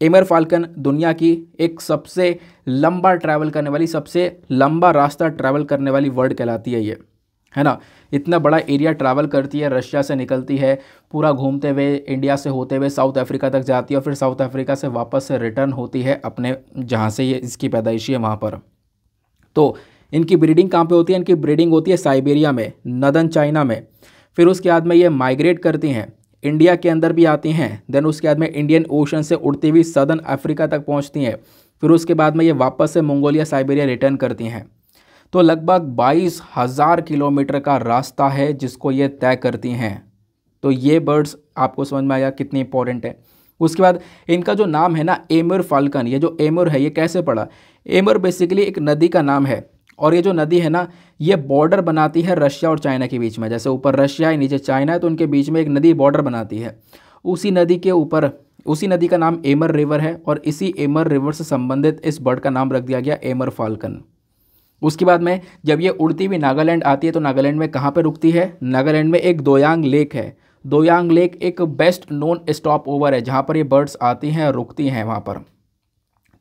एमर फाल्कन दुनिया की एक सबसे लंबा ट्रैवल करने वाली, सबसे लंबा रास्ता ट्रैवल करने वाली बर्ड कहलाती है ये, है ना। इतना बड़ा एरिया ट्रैवल करती है, रशिया से निकलती है, पूरा घूमते हुए इंडिया से होते हुए साउथ अफ्रीका तक जाती है, और फिर साउथ अफ्रीका से वापस से रिटर्न होती है अपने जहाँ से ये इसकी पैदाइशी है वहाँ पर। तो इनकी ब्रीडिंग कहाँ पे होती है? इनकी ब्रीडिंग होती है साइबेरिया में, नदर्न चाइना में। फिर उसके बाद में ये माइग्रेट करती हैं, इंडिया के अंदर भी आती हैं, देन उसके बाद में इंडियन ओशन से उड़ती हुई सदर्न अफ्रीका तक पहुँचती हैं, फिर उसके बाद में ये वापस से मंगोलिया साइबेरिया रिटर्न करती हैं। तो लगभग 22,000 किलोमीटर का रास्ता है जिसको ये तय करती हैं। तो ये बर्ड्स आपको समझ में आया कितनी इंपॉर्टेंट है। उसके बाद इनका जो नाम है ना एमर फाल्कन, ये जो एमर है ये कैसे पड़ा? एमर बेसिकली एक नदी का नाम है, और ये जो नदी है ना, ये बॉर्डर बनाती है रशिया और चाइना के बीच में। जैसे ऊपर रशिया है, नीचे चाइना है, तो उनके बीच में एक नदी बॉर्डर बनाती है। उसी नदी के ऊपर, उसी नदी का नाम एमर रिवर है, और इसी एमर रिवर से संबंधित इस बर्ड का नाम रख दिया गया एमर फाल्कन। उसके बाद में जब ये उड़ती हुई नागालैंड आती है तो नागालैंड में कहाँ पे रुकती है? नागालैंड में एक दोयांग लेक है। दोयांग लेक एक बेस्ट नोन स्टॉप ओवर है जहाँ पर ये बर्ड्स आती हैं और रुकती हैं वहाँ पर,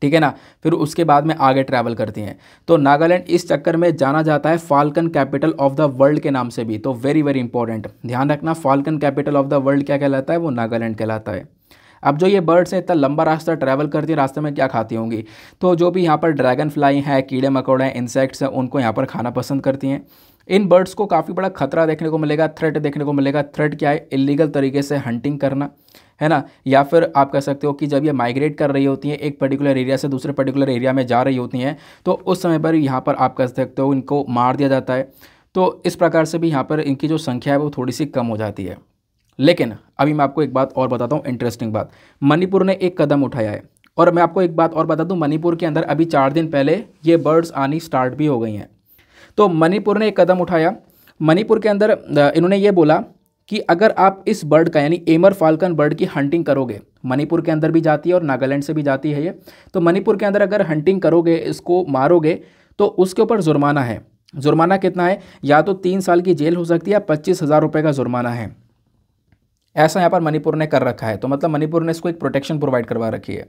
ठीक है ना। फिर उसके बाद में आगे ट्रैवल करती हैं। तो नागालैंड इस चक्कर में जाना जाता है falcon capital of the world के नाम से भी। तो वेरी वेरी इंपॉर्टेंट ध्यान रखना, falcon capital of the world क्या कहलाता है? वो नागालैंड कहलाता है। अब जो ये बर्ड्स हैं इतना लंबा रास्ता ट्रैवल करती हैं, रास्ते में क्या खाती होंगी? तो जो भी यहाँ पर ड्रैगन फ्लाई है, कीड़े मकोड़े हैं, इंसेक्ट्स हैं, उनको यहाँ पर खाना पसंद करती हैं। इन बर्ड्स को काफ़ी बड़ा खतरा देखने को मिलेगा, थ्रेट देखने को मिलेगा। थ्रेट क्या है? इलीगल तरीके से हंटिंग करना, है ना, या फिर आप कह सकते हो कि जब ये माइग्रेट कर रही होती हैं, एक पर्टिकुलर एरिया से दूसरे पर्टिकुलर एरिया में जा रही होती हैं, तो उस समय पर यहाँ पर आप कह सकते हो इनको मार दिया जाता है। तो इस प्रकार से भी यहाँ पर इनकी जो संख्या है वो थोड़ी सी कम हो जाती है। लेकिन अभी मैं आपको एक बात और बताता हूँ, इंटरेस्टिंग बात। मणिपुर ने एक कदम उठाया है, और मैं आपको एक बात और बता दूँ, मणिपुर के अंदर अभी 4 दिन पहले ये बर्ड्स आनी स्टार्ट भी हो गई हैं। तो मणिपुर ने एक कदम उठाया। मणिपुर के अंदर इन्होंने ये बोला कि अगर आप इस बर्ड का यानी एमर फाल्कन बर्ड की हंटिंग करोगे, मणिपुर के अंदर भी जाती है और नागालैंड से भी जाती है ये, तो मणिपुर के अंदर अगर हंटिंग करोगे, इसको मारोगे, तो उसके ऊपर जुर्माना है। जुर्माना कितना है? या तो 3 साल की जेल हो सकती है या 25,000 रुपये का जुर्माना है। ऐसा यहाँ पर मणिपुर ने कर रखा है। तो मतलब मणिपुर ने इसको एक प्रोटेक्शन प्रोवाइड करवा रखी है।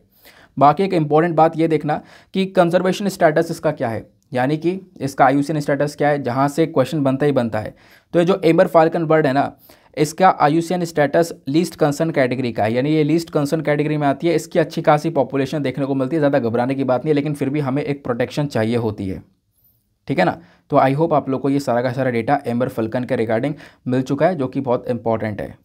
बाकी एक इंपॉर्टेंट बात ये देखना कि कंजर्वेशन स्टेटस इसका क्या है, यानी कि इसका IUCN स्टेटस क्या है, जहाँ से क्वेश्चन बनता ही बनता है। तो ये जो एमर फाल्कन बर्ड है ना, इसका IUCN status least concern category का है, यानी ये लीस्ट कंसर्न कैटेगरी में आती है। इसकी अच्छी खासी पॉपुलेशन देखने को मिलती है, ज़्यादा घबराने की बात नहीं है, लेकिन फिर भी हमें एक प्रोटेक्शन चाहिए होती है, ठीक है ना। तो आई होप आप लोग को ये सारा का सारा डेटा एमर फाल्कन के रिगार्डिंग मिल चुका है, जो कि बहुत इंपॉर्टेंट है।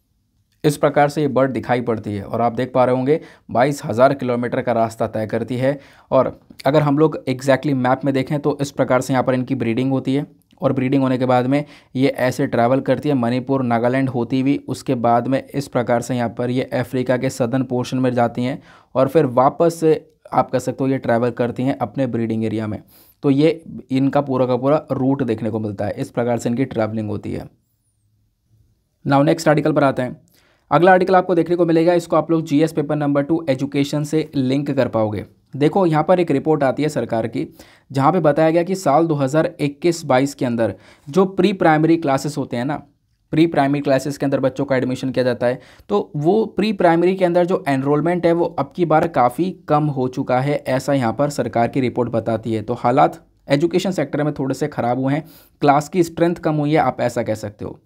इस प्रकार से ये बर्ड दिखाई पड़ती है, और आप देख पा रहे होंगे 22,000 किलोमीटर का रास्ता तय करती है। और अगर हम लोग एग्जैक्टली मैप में देखें तो इस प्रकार से यहाँ पर इनकी ब्रीडिंग होती है, और ब्रीडिंग होने के बाद में ये ऐसे ट्रैवल करती है मणिपुर नागालैंड होती हुई, उसके बाद में इस प्रकार से यहाँ पर ये अफ्रीका के सदर्न पोर्शन में जाती हैं, और फिर वापस से आप कह सकते हो ये ट्रैवल करती हैं अपने ब्रीडिंग एरिया में। तो ये इनका पूरा का पूरा रूट देखने को मिलता है, इस प्रकार से इनकी ट्रैवलिंग होती है। नाउ नेक्स्ट आर्टिकल पर आते हैं। अगला आर्टिकल आपको देखने को मिलेगा, इसको आप लोग GS पेपर नंबर 2 एजुकेशन से लिंक कर पाओगे। देखो यहाँ पर एक रिपोर्ट आती है सरकार की, जहाँ पे बताया गया कि साल 2021-22 के अंदर जो प्री प्राइमरी क्लासेस होते हैं ना, प्री प्राइमरी क्लासेस के अंदर बच्चों का एडमिशन किया जाता है, तो वो प्री प्राइमरी के अंदर जो एनरोलमेंट है वो अब की बार काफ़ी कम हो चुका है, ऐसा यहाँ पर सरकार की रिपोर्ट बताती है। तो हालात एजुकेशन सेक्टर में थोड़े से ख़राब हुए हैं, क्लास की स्ट्रेंथ कम हुई है, आप ऐसा कह सकते हो।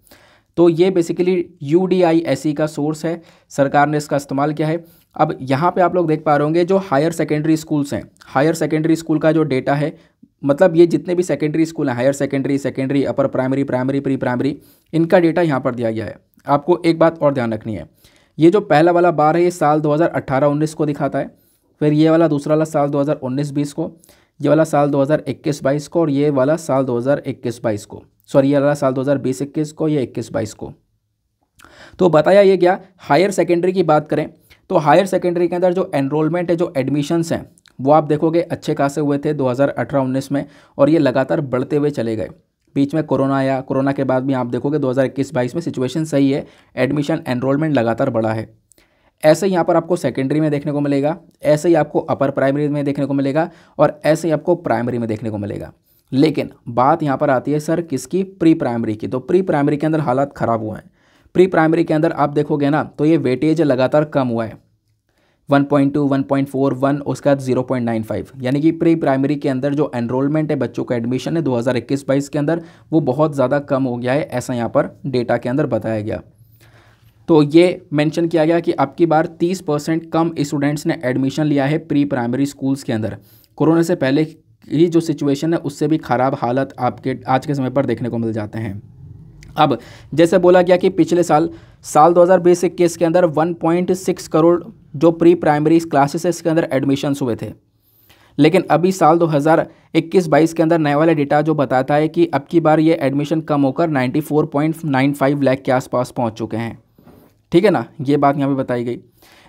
तो ये बेसिकली UDISE का सोर्स है, सरकार ने इसका इस्तेमाल किया है। अब यहाँ पे आप लोग देख पा रहे होंगे जो हायर सेकेंडरी स्कूल्स हैं, हायर सेकेंडरी स्कूल का जो डेटा है, मतलब ये जितने भी सेकेंडरी स्कूल हैं, higher secondary, secondary, upper primary, primary, pre primary, इनका डेटा यहाँ पर दिया गया है। आपको एक बात और ध्यान रखनी है, ये जो पहला वाला बार है ये साल 2018-19 को दिखाता है, फिर ये वाला दूसरा वाला साल 2019-20 को, ये वाला साल 2021-22 को, और ये वाला साल 2021-22 को, सॉरी ये वाला साल 2020-21 को, ये 21-22 को। तो बताया ये गया, हायर सेकेंडरी की बात करें तो हायर सेकेंडरी के अंदर जो एनरोलमेंट है, जो एडमिशन्स हैं, वो आप देखोगे अच्छे खासे हुए थे 2018-19 में, और ये लगातार बढ़ते हुए चले गए। बीच में कोरोना आया, कोरोना के बाद भी आप देखोगे 2021-22 में सिचुएशन सही है, एडमिशन एनरोलमेंट लगातार बढ़ा है। ऐसे ही यहाँ पर आपको सेकेंडरी में देखने को मिलेगा, ऐसे ही आपको अपर प्राइमरी में देखने को मिलेगा, और ऐसे ही आपको प्राइमरी में देखने को मिलेगा। लेकिन बात यहाँ पर आती है सर किसकी? प्री प्राइमरी की। तो प्री प्राइमरी के अंदर हालात ख़राब हुए हैं। प्री प्राइमरी के अंदर आप देखोगे ना तो ये वेटेज लगातार कम हुआ है, 1.2, 1.41, उसके बाद 0.95, यानी कि प्री प्राइमरी के अंदर जो एनरोलमेंट है, बच्चों का एडमिशन है 2021-22 के अंदर, वो बहुत ज़्यादा कम हो गया है, ऐसा यहाँ पर डेटा के अंदर बताया गया। तो ये मेंशन किया गया कि अब की बार 30% कम स्टूडेंट्स ने एडमिशन लिया है प्री प्राइमरी स्कूल्स के अंदर। कोरोना से पहले की जो सिचुएशन है उससे भी ख़राब हालत आपके आज के समय पर देखने को मिल जाते हैं। अब जैसे बोला गया कि पिछले साल 2020-21 के अंदर 1.6 करोड़ जो प्री प्राइमरी क्लासेस इसके अंदर एडमिशन्स हुए थे, लेकिन अभी साल 2021-22 के अंदर नए वाला डेटा जो बताता है कि अब की बार ये एडमिशन कम होकर 94.95 लाख के आसपास पहुंच चुके हैं। ठीक है ना, ये बात यहाँ पे बताई गई।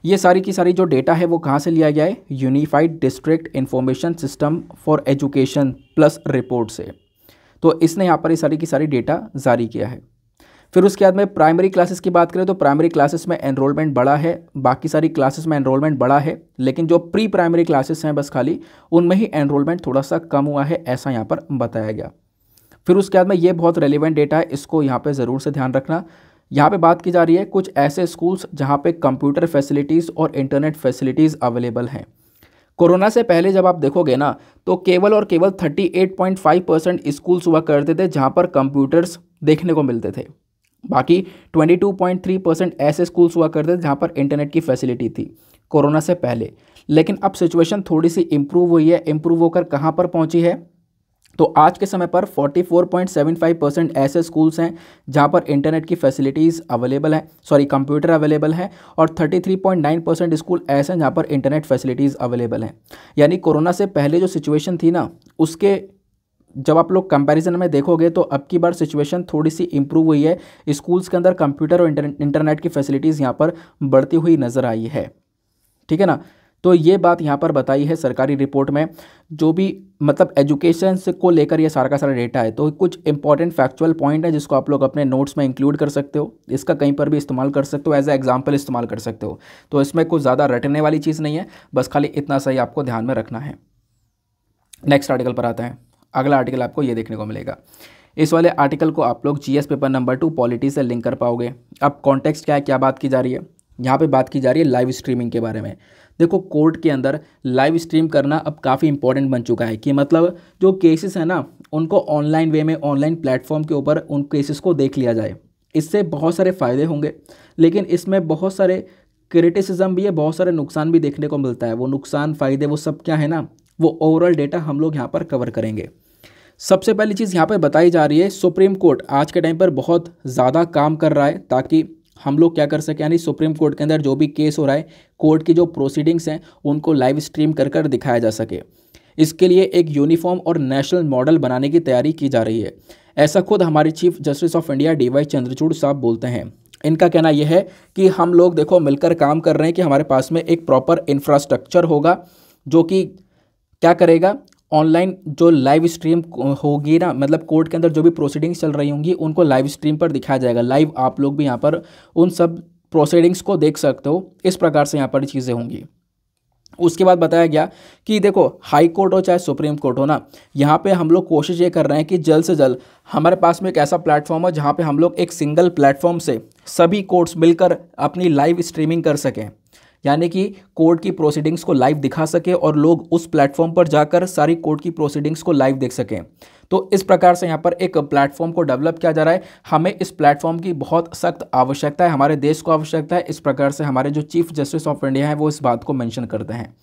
ये सारी की सारी जो डेटा है वो कहाँ से लिया गया है, unified district information system for education plus report से। तो इसने यहाँ पर ये सारी की सारी डेटा जारी किया है। फिर उसके बाद में प्राइमरी क्लासेस की बात करें तो प्राइमरी क्लासेस में एनरोलमेंट बढ़ा है, बाकी सारी क्लासेस में एनरोलमेंट बढ़ा है, लेकिन जो प्री प्राइमरी क्लासेस हैं बस खाली उनमें ही एनरोलमेंट थोड़ा सा कम हुआ है, ऐसा यहाँ पर बताया गया। फिर उसके बाद में ये बहुत रेलिवेंट डेटा है, इसको यहाँ पे ज़रूर से ध्यान रखना। यहाँ पे बात की जा रही है कुछ ऐसे स्कूल्स जहाँ पे कंप्यूटर फैसिलिटीज़ और इंटरनेट फैसिलिटीज़ अवेलेबल हैं। कोरोना से पहले जब आप देखोगे ना तो केवल और केवल 38.5% स्कूल्स हुआ करते थे जहाँ पर कंप्यूटर्स देखने को मिलते थे, बाकी 22.3% ऐसे स्कूल्स हुआ करते थे जहाँ पर इंटरनेट की फैसिलिटी थी कोरोना से पहले। लेकिन अब सिचुएशन थोड़ी सी इम्प्रूव हुई है, इम्प्रूव होकर कहाँ पर पहुँची है, तो आज के समय पर 44.75% ऐसे स्कूल्स हैं जहाँ पर इंटरनेट की फैसिलिटीज़ अवेलेबल हैं, सॉरी कंप्यूटर अवेलेबल हैं, और 33.9% स्कूल ऐसे हैं जहाँ पर इंटरनेट फैसिलिटीज़ अवेलेबल हैं। यानी कोरोना से पहले जो सिचुएशन थी ना उसके जब आप लोग कंपैरिजन में देखोगे तो अब की बार सिचुएशन थोड़ी सी इम्प्रूव हुई है, स्कूल्स के अंदर कंप्यूटर और इंटरनेट की फैसिलिटीज़ यहाँ पर बढ़ती हुई नज़र आई है। ठीक है ना, तो ये बात यहाँ पर बताई है सरकारी रिपोर्ट में, जो भी मतलब एजुकेशन से को लेकर ये सारा का सारा डेटा है। तो कुछ इंपॉर्टेंट फैक्चुअल पॉइंट है जिसको आप लोग अपने नोट्स में इंक्लूड कर सकते हो, इसका कहीं पर भी इस्तेमाल कर सकते हो, एज ए एग्जाम्पल इस्तेमाल कर सकते हो। तो इसमें कुछ ज़्यादा रटने वाली चीज़ नहीं है, बस खाली इतना सही आपको ध्यान में रखना है। नेक्स्ट आर्टिकल पर आते हैं। अगला आर्टिकल आपको ये देखने को मिलेगा। इस वाले आर्टिकल को आप लोग जीएस पेपर नंबर 2 पॉलिटी से लिंक कर पाओगे। अब कॉन्टेक्स्ट क्या है, क्या बात की जा रही है, यहाँ पे बात की जा रही है लाइव स्ट्रीमिंग के बारे में। देखो कोर्ट के अंदर लाइव स्ट्रीम करना अब काफ़ी इंपॉर्टेंट बन चुका है कि मतलब जो केसेस हैं ना उनको ऑनलाइन वे में ऑनलाइन प्लेटफॉर्म के ऊपर उन केसेस को देख लिया जाए। इससे बहुत सारे फ़ायदे होंगे, लेकिन इसमें बहुत सारे क्रिटिसिज्म भी है, बहुत सारे नुकसान भी देखने को मिलता है। वो नुकसान फ़ायदे वो सब क्या है ना, वो ओवरऑल डेटा हम लोग यहाँ पर कवर करेंगे। सबसे पहली चीज़ यहाँ पर बताई जा रही है, सुप्रीम कोर्ट आज के टाइम पर बहुत ज़्यादा काम कर रहा है ताकि हम लोग क्या कर सकें, यानी सुप्रीम कोर्ट के अंदर जो भी केस हो रहा है, कोर्ट की जो प्रोसीडिंग्स हैं उनको लाइव स्ट्रीम कर कर दिखाया जा सके। इसके लिए एक यूनिफॉर्म और नेशनल मॉडल बनाने की तैयारी की जा रही है, ऐसा खुद हमारे chief justice of India DY Chandrachud साहब बोलते हैं। इनका कहना यह है कि हम लोग देखो मिलकर काम कर रहे हैं कि हमारे पास में एक प्रॉपर इंफ्रास्ट्रक्चर होगा जो कि क्या करेगा, ऑनलाइन जो लाइव स्ट्रीम होगी ना, मतलब कोर्ट के अंदर जो भी प्रोसीडिंग्स चल रही होंगी उनको लाइव स्ट्रीम पर दिखाया जाएगा। लाइव आप लोग भी यहाँ पर उन सब प्रोसीडिंग्स को देख सकते हो, इस प्रकार से यहाँ पर चीज़ें होंगी। उसके बाद बताया गया कि देखो हाई कोर्ट हो चाहे सुप्रीम कोर्ट हो ना, यहाँ पे हम लोग कोशिश ये कर रहे हैं कि जल्द से जल्द हमारे पास में एक ऐसा प्लेटफॉर्म हो जहाँ पे हम लोग एक सिंगल प्लेटफॉर्म से सभी कोर्ट्स मिलकर अपनी लाइव स्ट्रीमिंग कर सकें, यानी कि कोर्ट की प्रोसीडिंग्स को लाइव दिखा सके और लोग उस प्लेटफॉर्म पर जाकर सारी कोर्ट की प्रोसीडिंग्स को लाइव देख सकें। तो इस प्रकार से यहाँ पर एक प्लेटफॉर्म को डेवलप किया जा रहा है। हमें इस प्लेटफॉर्म की बहुत सख्त आवश्यकता है, हमारे देश को आवश्यकता है। इस प्रकार से हमारे जो चीफ जस्टिस ऑफ इंडिया हैं वो इस बात को मेंशन करते हैं।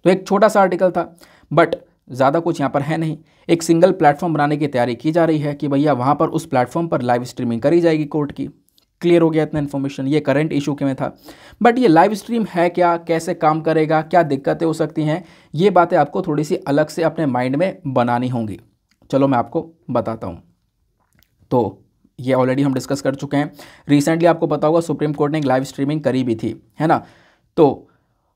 तो एक छोटा सा आर्टिकल था, बट ज़्यादा कुछ यहाँ पर है नहीं। एक सिंगल प्लेटफॉर्म बनाने की तैयारी की जा रही है कि भैया वहाँ पर उस प्लेटफॉर्म पर लाइव स्ट्रीमिंग करी जाएगी कोर्ट की। क्लियर हो गया इतना इन्फॉर्मेशन, ये करंट इशू के में था। बट ये लाइव स्ट्रीम है क्या, कैसे काम करेगा, क्या दिक्कतें हो सकती हैं, ये बातें आपको थोड़ी सी अलग से अपने माइंड में बनानी होंगी। चलो मैं आपको बताता हूँ। तो ये ऑलरेडी हम डिस्कस कर चुके हैं। रिसेंटली आपको पता होगा सुप्रीम कोर्ट ने एक लाइव स्ट्रीमिंग करी भी थी, है ना। तो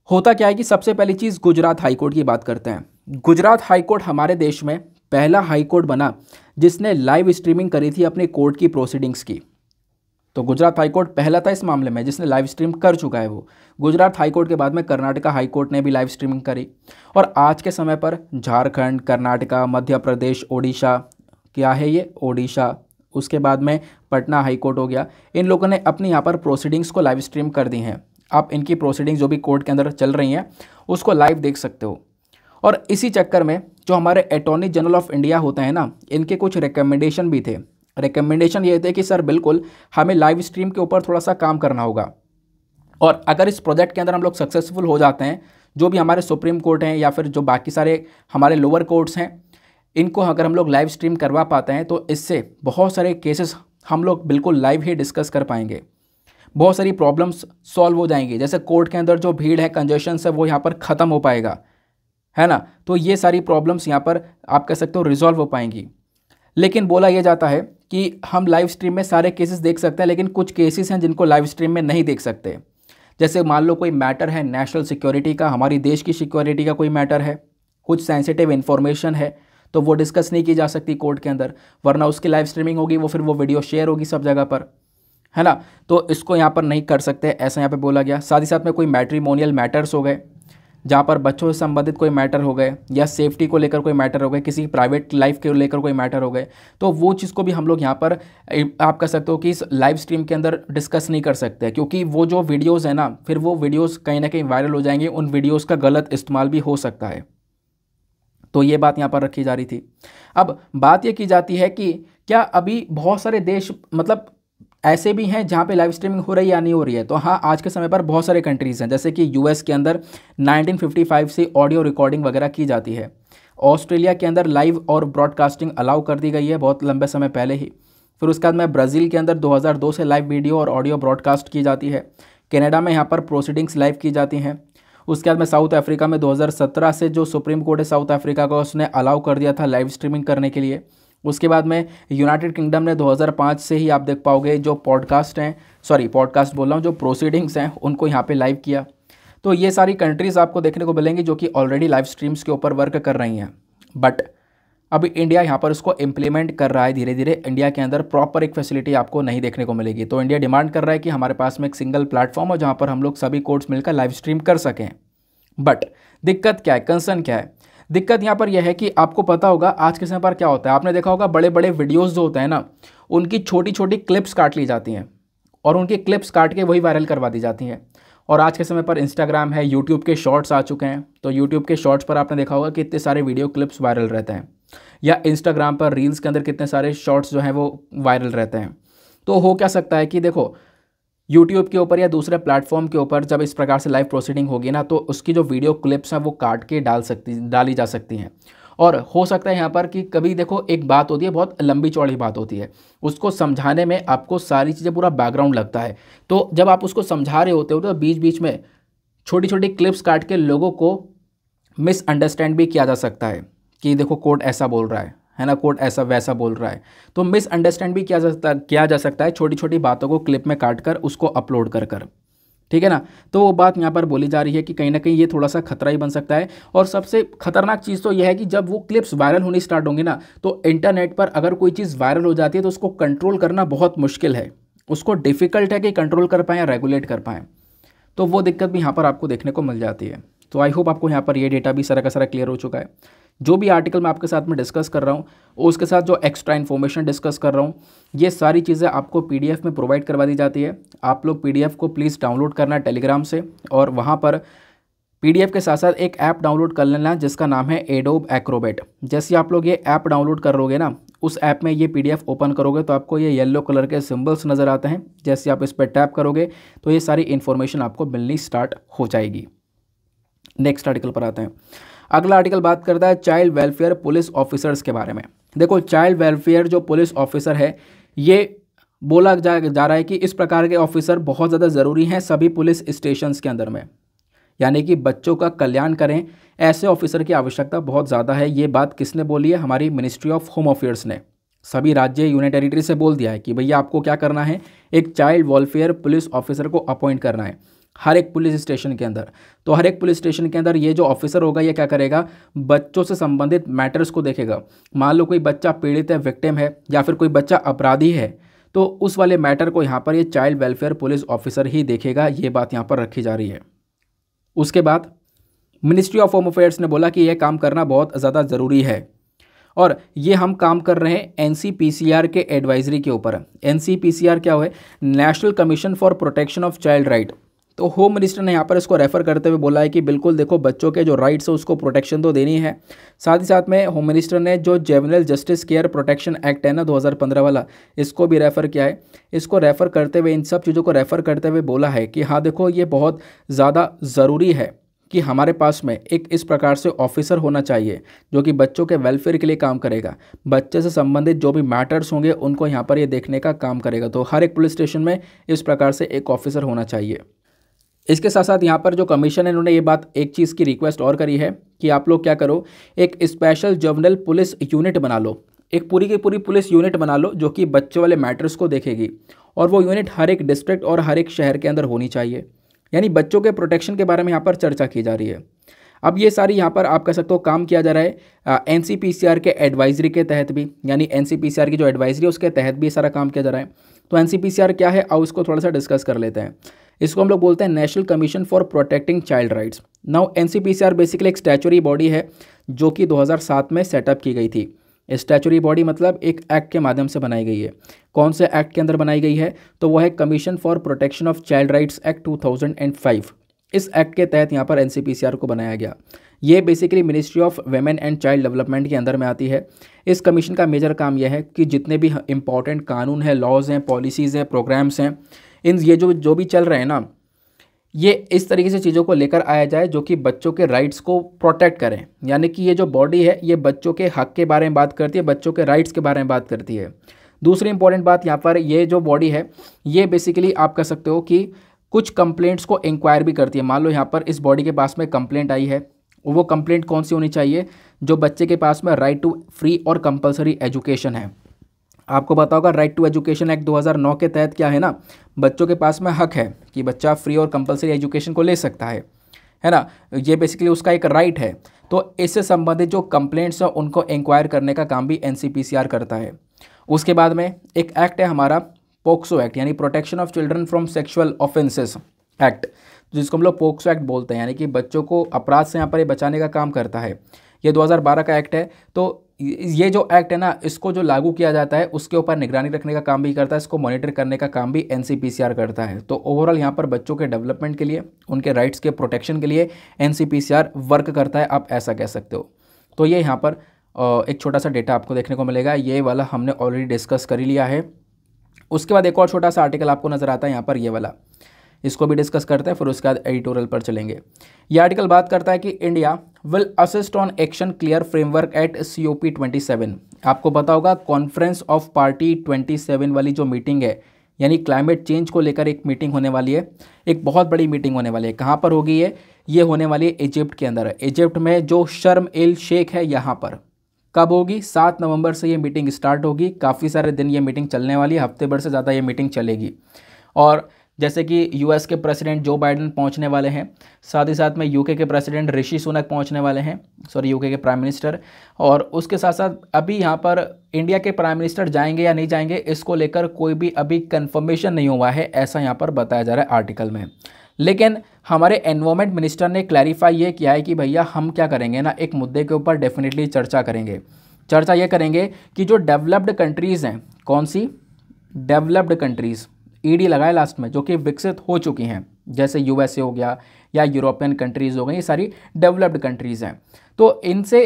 होता क्या है कि सबसे पहली चीज़ गुजरात हाई कोर्ट की बात करते हैं। गुजरात हाई कोर्ट हमारे देश में पहला हाई कोर्ट बना जिसने लाइव स्ट्रीमिंग करी थी अपने कोर्ट की प्रोसीडिंग्स की। तो गुजरात हाई कोर्ट पहला था इस मामले में जिसने लाइव स्ट्रीम कर चुका है। वो गुजरात हाई कोर्ट के बाद में कर्नाटका हाई कोर्ट ने भी लाइव स्ट्रीमिंग करी, और आज के समय पर झारखंड, कर्नाटका, मध्य प्रदेश, ओडिशा, क्या है ये ओडिशा, उसके बाद में पटना हाई कोर्ट हो गया, इन लोगों ने अपनी यहाँ पर प्रोसीडिंग्स को लाइव स्ट्रीम कर दी हैं। आप इनकी प्रोसीडिंग्स जो भी कोर्ट के अंदर चल रही हैं उसको लाइव देख सकते हो। और इसी चक्कर में जो हमारे अटॉर्नी जनरल ऑफ इंडिया होते हैं ना, इनके कुछ रिकमेंडेशन भी थे। रिकमेंडेशन ये थे कि सर बिल्कुल हमें लाइव स्ट्रीम के ऊपर थोड़ा सा काम करना होगा, और अगर इस प्रोजेक्ट के अंदर हम लोग सक्सेसफुल हो जाते हैं, जो भी हमारे सुप्रीम कोर्ट हैं या फिर जो बाकी सारे हमारे लोअर कोर्ट्स हैं, इनको अगर हम लोग लाइव स्ट्रीम करवा पाते हैं तो इससे बहुत सारे केसेस हम लोग बिल्कुल लाइव ही डिस्कस कर पाएंगे। बहुत सारी प्रॉब्लम्स सॉल्व हो जाएंगी। जैसे कोर्ट के अंदर जो भीड़ है, कंजेशन है, वो यहाँ पर ख़त्म हो पाएगा, है ना। तो ये सारी प्रॉब्लम्स यहाँ पर आप कह सकते हो रिजॉल्व हो पाएंगी। लेकिन बोला यह जाता है कि हम लाइव स्ट्रीम में सारे केसेस देख सकते हैं, लेकिन कुछ केसेस हैं जिनको लाइव स्ट्रीम में नहीं देख सकते। जैसे मान लो कोई मैटर है नेशनल सिक्योरिटी का, हमारी देश की सिक्योरिटी का कोई मैटर है, कुछ सेंसिटिव इन्फॉर्मेशन है, तो वो डिस्कस नहीं की जा सकती कोर्ट के अंदर, वरना उसकी लाइव स्ट्रीमिंग होगी, वो फिर वो वीडियो शेयर होगी सब जगह पर, है ना। तो इसको यहाँ पर नहीं कर सकते, ऐसा यहाँ पे बोला गया। साथ ही साथ में कोई मैट्रिमोनियल मैटर्स हो गए, जहाँ पर बच्चों से संबंधित कोई मैटर हो गए, या सेफ्टी को लेकर कोई मैटर हो गए, किसी प्राइवेट लाइफ के लेकर कोई मैटर हो गए, तो वो चीज़ को भी हम लोग यहाँ पर आप कह सकते हो कि इस लाइव स्ट्रीम के अंदर डिस्कस नहीं कर सकते, क्योंकि वो जो वीडियोज़ है ना, फिर वो वीडियोज़ कहीं ना कहीं वायरल हो जाएंगे, उन वीडियोज़ का गलत इस्तेमाल भी हो सकता है। तो ये बात यहाँ पर रखी जा रही थी। अब बात ये की जाती है कि क्या अभी बहुत सारे देश मतलब ऐसे भी हैं जहाँ पे लाइव स्ट्रीमिंग हो रही है या नहीं हो रही है। तो हाँ, आज के समय पर बहुत सारे कंट्रीज़ हैं, जैसे कि यूएस के अंदर 1955 से ऑडियो रिकॉर्डिंग वगैरह की जाती है। ऑस्ट्रेलिया के अंदर लाइव और ब्रॉडकास्टिंग अलाउ कर दी गई है बहुत लंबे समय पहले ही। फिर उसके बाद में ब्राज़ील के अंदर 2002 से लाइव वीडियो और ऑडियो ब्रॉडकास्ट की जाती है। कनाडा में यहाँ पर प्रोसीडिंग्स लाइव की जाती हैं। उसके बाद में साउथ अफ्रीका में 2017 से जो सुप्रीम कोर्ट है साउथ अफ्रीका का, उसने अलाउ कर दिया था लाइव स्ट्रीमिंग करने के लिए। उसके बाद में यूनाइटेड किंगडम ने 2005 से ही आप देख पाओगे जो पॉडकास्ट हैं, पॉडकास्ट बोल रहा हूँ, जो प्रोसीडिंग्स हैं उनको यहाँ पे लाइव किया। तो ये सारी कंट्रीज़ आपको देखने को मिलेंगी जो कि ऑलरेडी लाइव स्ट्रीम्स के ऊपर वर्क कर रही हैं। बट अभी इंडिया यहाँ पर उसको इम्प्लीमेंट कर रहा है धीरे धीरे। इंडिया के अंदर प्रॉपर एक फैसिलिटी आपको नहीं देखने को मिलेगी। तो इंडिया डिमांड कर रहा है कि हमारे पास में एक सिंगल प्लेटफॉर्म हो जहाँ पर हम लोग सभी कोर्ट्स मिलकर लाइव स्ट्रीम कर सकें। बट दिक्कत क्या है, कंसर्न क्या है? दिक्कत यहाँ पर यह है कि आपको पता होगा आज के समय पर क्या होता है, आपने देखा होगा बड़े बड़े वीडियोस जो होते हैं ना, उनकी छोटी छोटी क्लिप्स काट ली जाती हैं और उनकी क्लिप्स काट के वही वायरल करवा दी जाती हैं। और आज के समय पर इंस्टाग्राम है, यूट्यूब के शॉर्ट्स आ चुके हैं। तो यूट्यूब के शॉर्ट्स पर आपने देखा होगा कि इतने सारे वीडियो क्लिप्स वायरल रहते हैं, या इंस्टाग्राम पर रील्स के अंदर कितने सारे शॉर्ट्स जो हैं वो वायरल रहते हैं। तो हो क्या सकता है कि देखो यूट्यूब के ऊपर या दूसरे प्लेटफॉर्म के ऊपर जब इस प्रकार से लाइव प्रोसीडिंग होगी ना, तो उसकी जो वीडियो क्लिप्स हैं वो काट के डाली जा सकती हैं। और हो सकता है यहाँ पर कि कभी देखो एक बात होती है, बहुत लंबी चौड़ी बात होती है, उसको समझाने में आपको सारी चीज़ें पूरा बैकग्राउंड लगता है। तो जब आप उसको समझा रहे होते हो तो बीच बीच में छोटी छोटी क्लिप्स काट के लोगों को मिसअंडरस्टैंड भी किया जा सकता है कि देखो कोर्ट ऐसा बोल रहा है ना, कोर्ट ऐसा वैसा बोल रहा है। तो मिसअंडरस्टैंड भी किया जा सकता है छोटी छोटी बातों को क्लिप में काट कर उसको अपलोड कर ठीक है ना। तो वो बात यहाँ पर बोली जा रही है कि कहीं ना कहीं ये थोड़ा सा खतरा ही बन सकता है। और सबसे खतरनाक चीज़ तो यह है कि जब वो क्लिप्स वायरल होनी स्टार्ट होंगी ना, तो इंटरनेट पर अगर कोई चीज़ वायरल हो जाती है तो उसको कंट्रोल करना बहुत मुश्किल है, उसको डिफ़िकल्ट है कि कंट्रोल कर पाएँ या रेगुलेट कर पाएँ। तो वो दिक्कत भी यहाँ पर आपको देखने को मिल जाती है। तो आई होप आपको यहाँ पर ये डेटा भी सारा का सारा क्लियर हो चुका है। जो भी आर्टिकल मैं आपके साथ में डिस्कस कर रहा हूँ, उसके साथ जो एक्स्ट्रा इन्फॉर्मेशन डिस्कस कर रहा हूँ, ये सारी चीज़ें आपको पीडीएफ में प्रोवाइड करवा दी जाती है। आप लोग पीडीएफ को प्लीज़ डाउनलोड करना टेलीग्राम से, और वहाँ पर पीडीएफ के साथ साथ एक ऐप डाउनलोड कर लेना जिसका नाम है एडोब एक्रोबैट। जैसे आप लोग ये ऐप डाउनलोड करोगे ना, उस ऐप में ये पीडीएफ ओपन करोगे तो आपको ये येलो कलर के सिंबल्स नज़र आते हैं। जैसे आप इस पर टैप करोगे तो ये सारी इन्फॉर्मेशन आपको मिलनी स्टार्ट हो जाएगी। नेक्स्ट आर्टिकल पर आते हैं। अगला आर्टिकल बात करता है चाइल्ड वेलफेयर पुलिस ऑफिसर्स के बारे में। देखो चाइल्ड वेलफेयर जो पुलिस ऑफिसर है, ये बोला जा रहा है कि इस प्रकार के ऑफिसर बहुत ज़्यादा ज़रूरी हैं सभी पुलिस स्टेशंस के अंदर में, यानी कि बच्चों का कल्याण करें, ऐसे ऑफिसर की आवश्यकता बहुत ज़्यादा है। ये बात किसने बोली है? हमारी मिनिस्ट्री ऑफ होम अफेयर्स ने सभी राज्य यूनियन टेरिटरी से बोल दिया है कि भैया आपको क्या करना है, एक चाइल्ड वेलफेयर पुलिस ऑफिसर को अपॉइंट करना है हर एक पुलिस स्टेशन के अंदर। तो हर एक पुलिस स्टेशन के अंदर ये जो ऑफिसर होगा ये क्या करेगा, बच्चों से संबंधित मैटर्स को देखेगा। मान लो कोई बच्चा पीड़ित है, विक्टिम है, या फिर कोई बच्चा अपराधी है, तो उस वाले मैटर को यहाँ पर ये चाइल्ड वेलफेयर पुलिस ऑफिसर ही देखेगा। ये बात यहाँ पर रखी जा रही है। उसके बाद मिनिस्ट्री ऑफ होम अफेयर्स ने बोला कि यह काम करना बहुत ज़्यादा ज़रूरी है, और ये हम काम कर रहे हैं एनसीपीसीआर के एडवाइजरी के ऊपर। एनसीपीसीआर क्या है? National commission for protection of child right. तो होम मिनिस्टर ने यहाँ पर इसको रेफ़र करते हुए बोला है कि बिल्कुल देखो बच्चों के जो राइट्स है उसको प्रोटेक्शन तो देनी है। साथ ही साथ में होम मिनिस्टर ने जो juvenile justice care protection act है ना 2015 वाला, इसको भी रेफ़र किया है। इसको रेफ़र करते हुए, इन सब चीज़ों को रेफ़र करते हुए बोला है कि हाँ देखो ये बहुत ज़्यादा ज़रूरी है कि हमारे पास में एक इस प्रकार से ऑफिसर होना चाहिए जो कि बच्चों के वेलफेयर के लिए काम करेगा, बच्चे से संबंधित जो भी मैटर्स होंगे उनको यहाँ पर ये देखने का काम करेगा। तो हर एक पुलिस स्टेशन में इस प्रकार से एक ऑफिसर होना चाहिए। इसके साथ साथ यहाँ पर जो कमीशन है इन्होंने ये बात एक चीज़ की रिक्वेस्ट और करी है कि आप लोग क्या करो, एक स्पेशल जुवेनाइल पुलिस यूनिट बना लो, एक पूरी की पूरी पुलिस यूनिट बना लो जो कि बच्चों वाले मैटर्स को देखेगी, और वो यूनिट हर एक डिस्ट्रिक्ट और हर एक शहर के अंदर होनी चाहिए। यानी बच्चों के प्रोटेक्शन के बारे में यहाँ पर चर्चा की जा रही है। अब ये सारी यहाँ पर आप कह सकते हो काम किया जा रहा है एनसीपीसीआर के एडवाइजरी के तहत भी, यानी एनसीपीसीआर की जो एडवाइजरी है उसके तहत भी ये सारा काम किया जा रहा है। तो एनसीपीसीआर क्या है, आओ इसको थोड़ा सा डिस्कस कर लेते हैं। इसको हम लोग बोलते हैं national commission for protecting child rights. Now NCPCR basically एक स्टैचुरी बॉडी है जो कि 2007 में सेटअप की गई थी। स्टैचुरी बॉडी मतलब एक एक्ट के माध्यम से बनाई गई है। कौन से एक्ट के अंदर बनाई गई है, तो वह है commission for protection of child rights act 2005। इस एक्ट के तहत यहाँ पर एनसीपीसीआर को बनाया गया। ये basically ministry of women and child development के अंदर में आती है। इस कमीशन का मेजर काम यह है कि जितने भी इंपॉर्टेंट कानून हैं, लॉज हैं, पॉलिसीज़ हैं, प्रोग्राम्स हैं, ये जो भी चल रहे हैं ना, ये इस तरीके से चीज़ों को लेकर आया जाए जो कि बच्चों के राइट्स को प्रोटेक्ट करें। यानी कि ये जो बॉडी है ये बच्चों के हक के बारे में बात करती है, बच्चों के राइट्स के बारे में बात करती है। दूसरी इंपॉर्टेंट बात यहाँ पर, ये जो बॉडी है ये बेसिकली आप कह सकते हो कि कुछ कंप्लेंट्स को इंक्वायर भी करती है। मान लो यहाँ पर इस बॉडी के पास में कंप्लेंट आई है, वो कंप्लेंट कौन सी होनी चाहिए, जो बच्चे के पास में राइट टू फ्री और कंपलसरी एजुकेशन है। आपको पता होगा राइट टू एजुकेशन एक्ट 2009 के तहत क्या है ना, बच्चों के पास में हक है कि बच्चा फ्री और कंपलसरी एजुकेशन को ले सकता है ना। ये बेसिकली उसका एक राइट है। तो इससे संबंधित जो कंप्लेंट्स हैं उनको इंक्वायर करने का काम भी एनसीपीसीआर करता है। उसके बाद में एक एक्ट है हमारा पोक्सो एक्ट, यानी protection of children from sexual offences act, जिसको हम लोग पोक्सो एक्ट बोलते हैं, यानी कि बच्चों को अपराध से यहाँ पर ये बचाने का काम करता है। ये 2012 का एक्ट है। तो ये जो एक्ट है ना, इसको जो लागू किया जाता है उसके ऊपर निगरानी रखने का काम भी करता है, इसको मॉनिटर करने का काम भी एनसीपीसीआर करता है। तो ओवरऑल यहाँ पर बच्चों के डेवलपमेंट के लिए, उनके राइट्स के प्रोटेक्शन के लिए एनसीपीसीआर वर्क करता है, आप ऐसा कह सकते हो। तो ये यहाँ पर एक छोटा सा डेटा आपको देखने को मिलेगा, ये वाला हमने ऑलरेडी डिस्कस कर ही लिया है। उसके बाद एक और छोटा सा आर्टिकल आपको नज़र आता है यहाँ पर, ये वाला, इसको भी डिस्कस करते हैं, फिर उसके बाद एडिटोरियल पर चलेंगे। ये आर्टिकल बात करता है कि India will assist on action clear framework at COP 27। आपको पता होगा कॉन्फ्रेंस ऑफ पार्टी 27 वाली जो मीटिंग है, यानी क्लाइमेट चेंज को लेकर एक मीटिंग होने वाली है, एक बहुत बड़ी मीटिंग होने वाली है। कहाँ पर होगी ये होने वाली है इजिप्ट के अंदर। इजिप्ट में जो शर्म एल शेख है यहाँ पर। कब होगी, 7 नवंबर से ये मीटिंग स्टार्ट होगी। काफ़ी सारे दिन ये मीटिंग चलने वाली है, हफ्ते भर से ज़्यादा ये मीटिंग चलेगी। और जैसे कि US के प्रेसिडेंट जो बाइडेन पहुंचने वाले हैं, साथ ही साथ में UK के प्रेसिडेंट ऋषि सुनक पहुंचने वाले हैं, UK के प्राइम मिनिस्टर। और उसके साथ साथ अभी यहाँ पर इंडिया के प्राइम मिनिस्टर जाएंगे या नहीं जाएंगे, इसको लेकर कोई भी अभी कंफर्मेशन नहीं हुआ है, ऐसा यहाँ पर बताया जा रहा है आर्टिकल में। लेकिन हमारे एनवायरमेंट मिनिस्टर ने क्लैरिफाई ये किया है कि भैया हम क्या करेंगे ना, एक मुद्दे के ऊपर डेफिनेटली चर्चा करेंगे। चर्चा ये करेंगे कि जो डेवलप्ड कंट्रीज़ हैं, कौन सी डेवलप्ड कंट्रीज़, ED लगाए लास्ट में, जो कि विकसित हो चुकी हैं, जैसे USA हो गया या यूरोपियन कंट्रीज़ हो गई, ये सारी डेवलप्ड कंट्रीज़ हैं। तो इनसे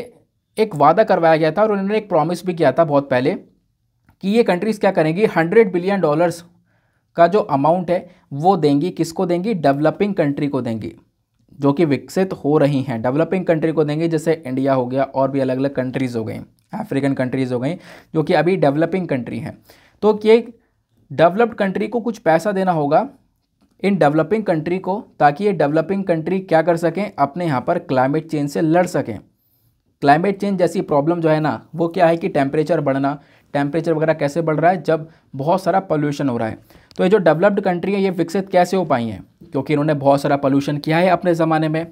एक वादा करवाया गया था और उन्होंने एक प्रॉमिस भी किया था बहुत पहले कि ये कंट्रीज़ क्या करेंगी, $100 बिलियन का जो अमाउंट है वो देंगी। किसको देंगी, डेवलपिंग कंट्री को देंगी, जो कि विकसित हो रही हैं, डेवलपिंग कंट्री को देंगी। जैसे इंडिया हो गया और भी अलग अलग कंट्रीज़ हो गई, अफ्रीकन कंट्रीज़ हो गई, जो कि अभी डेवलपिंग कंट्री हैं। तो ये डेवलप्ड कंट्री को कुछ पैसा देना होगा इन डेवलपिंग कंट्री को, ताकि ये डेवलपिंग कंट्री क्या कर सकें, अपने यहाँ पर क्लाइमेट चेंज से लड़ सकें। क्लाइमेट चेंज जैसी प्रॉब्लम जो है ना, वो क्या है कि टेम्परेचर बढ़ना, टेम्परेचर वगैरह कैसे बढ़ रहा है, जब बहुत सारा पोल्यूशन हो रहा है। तो ये जो डेवलप्ड कंट्री है ये विकसित कैसे हो पाई हैं, क्योंकि इन्होंने बहुत सारा पोल्यूशन किया है अपने ज़माने में,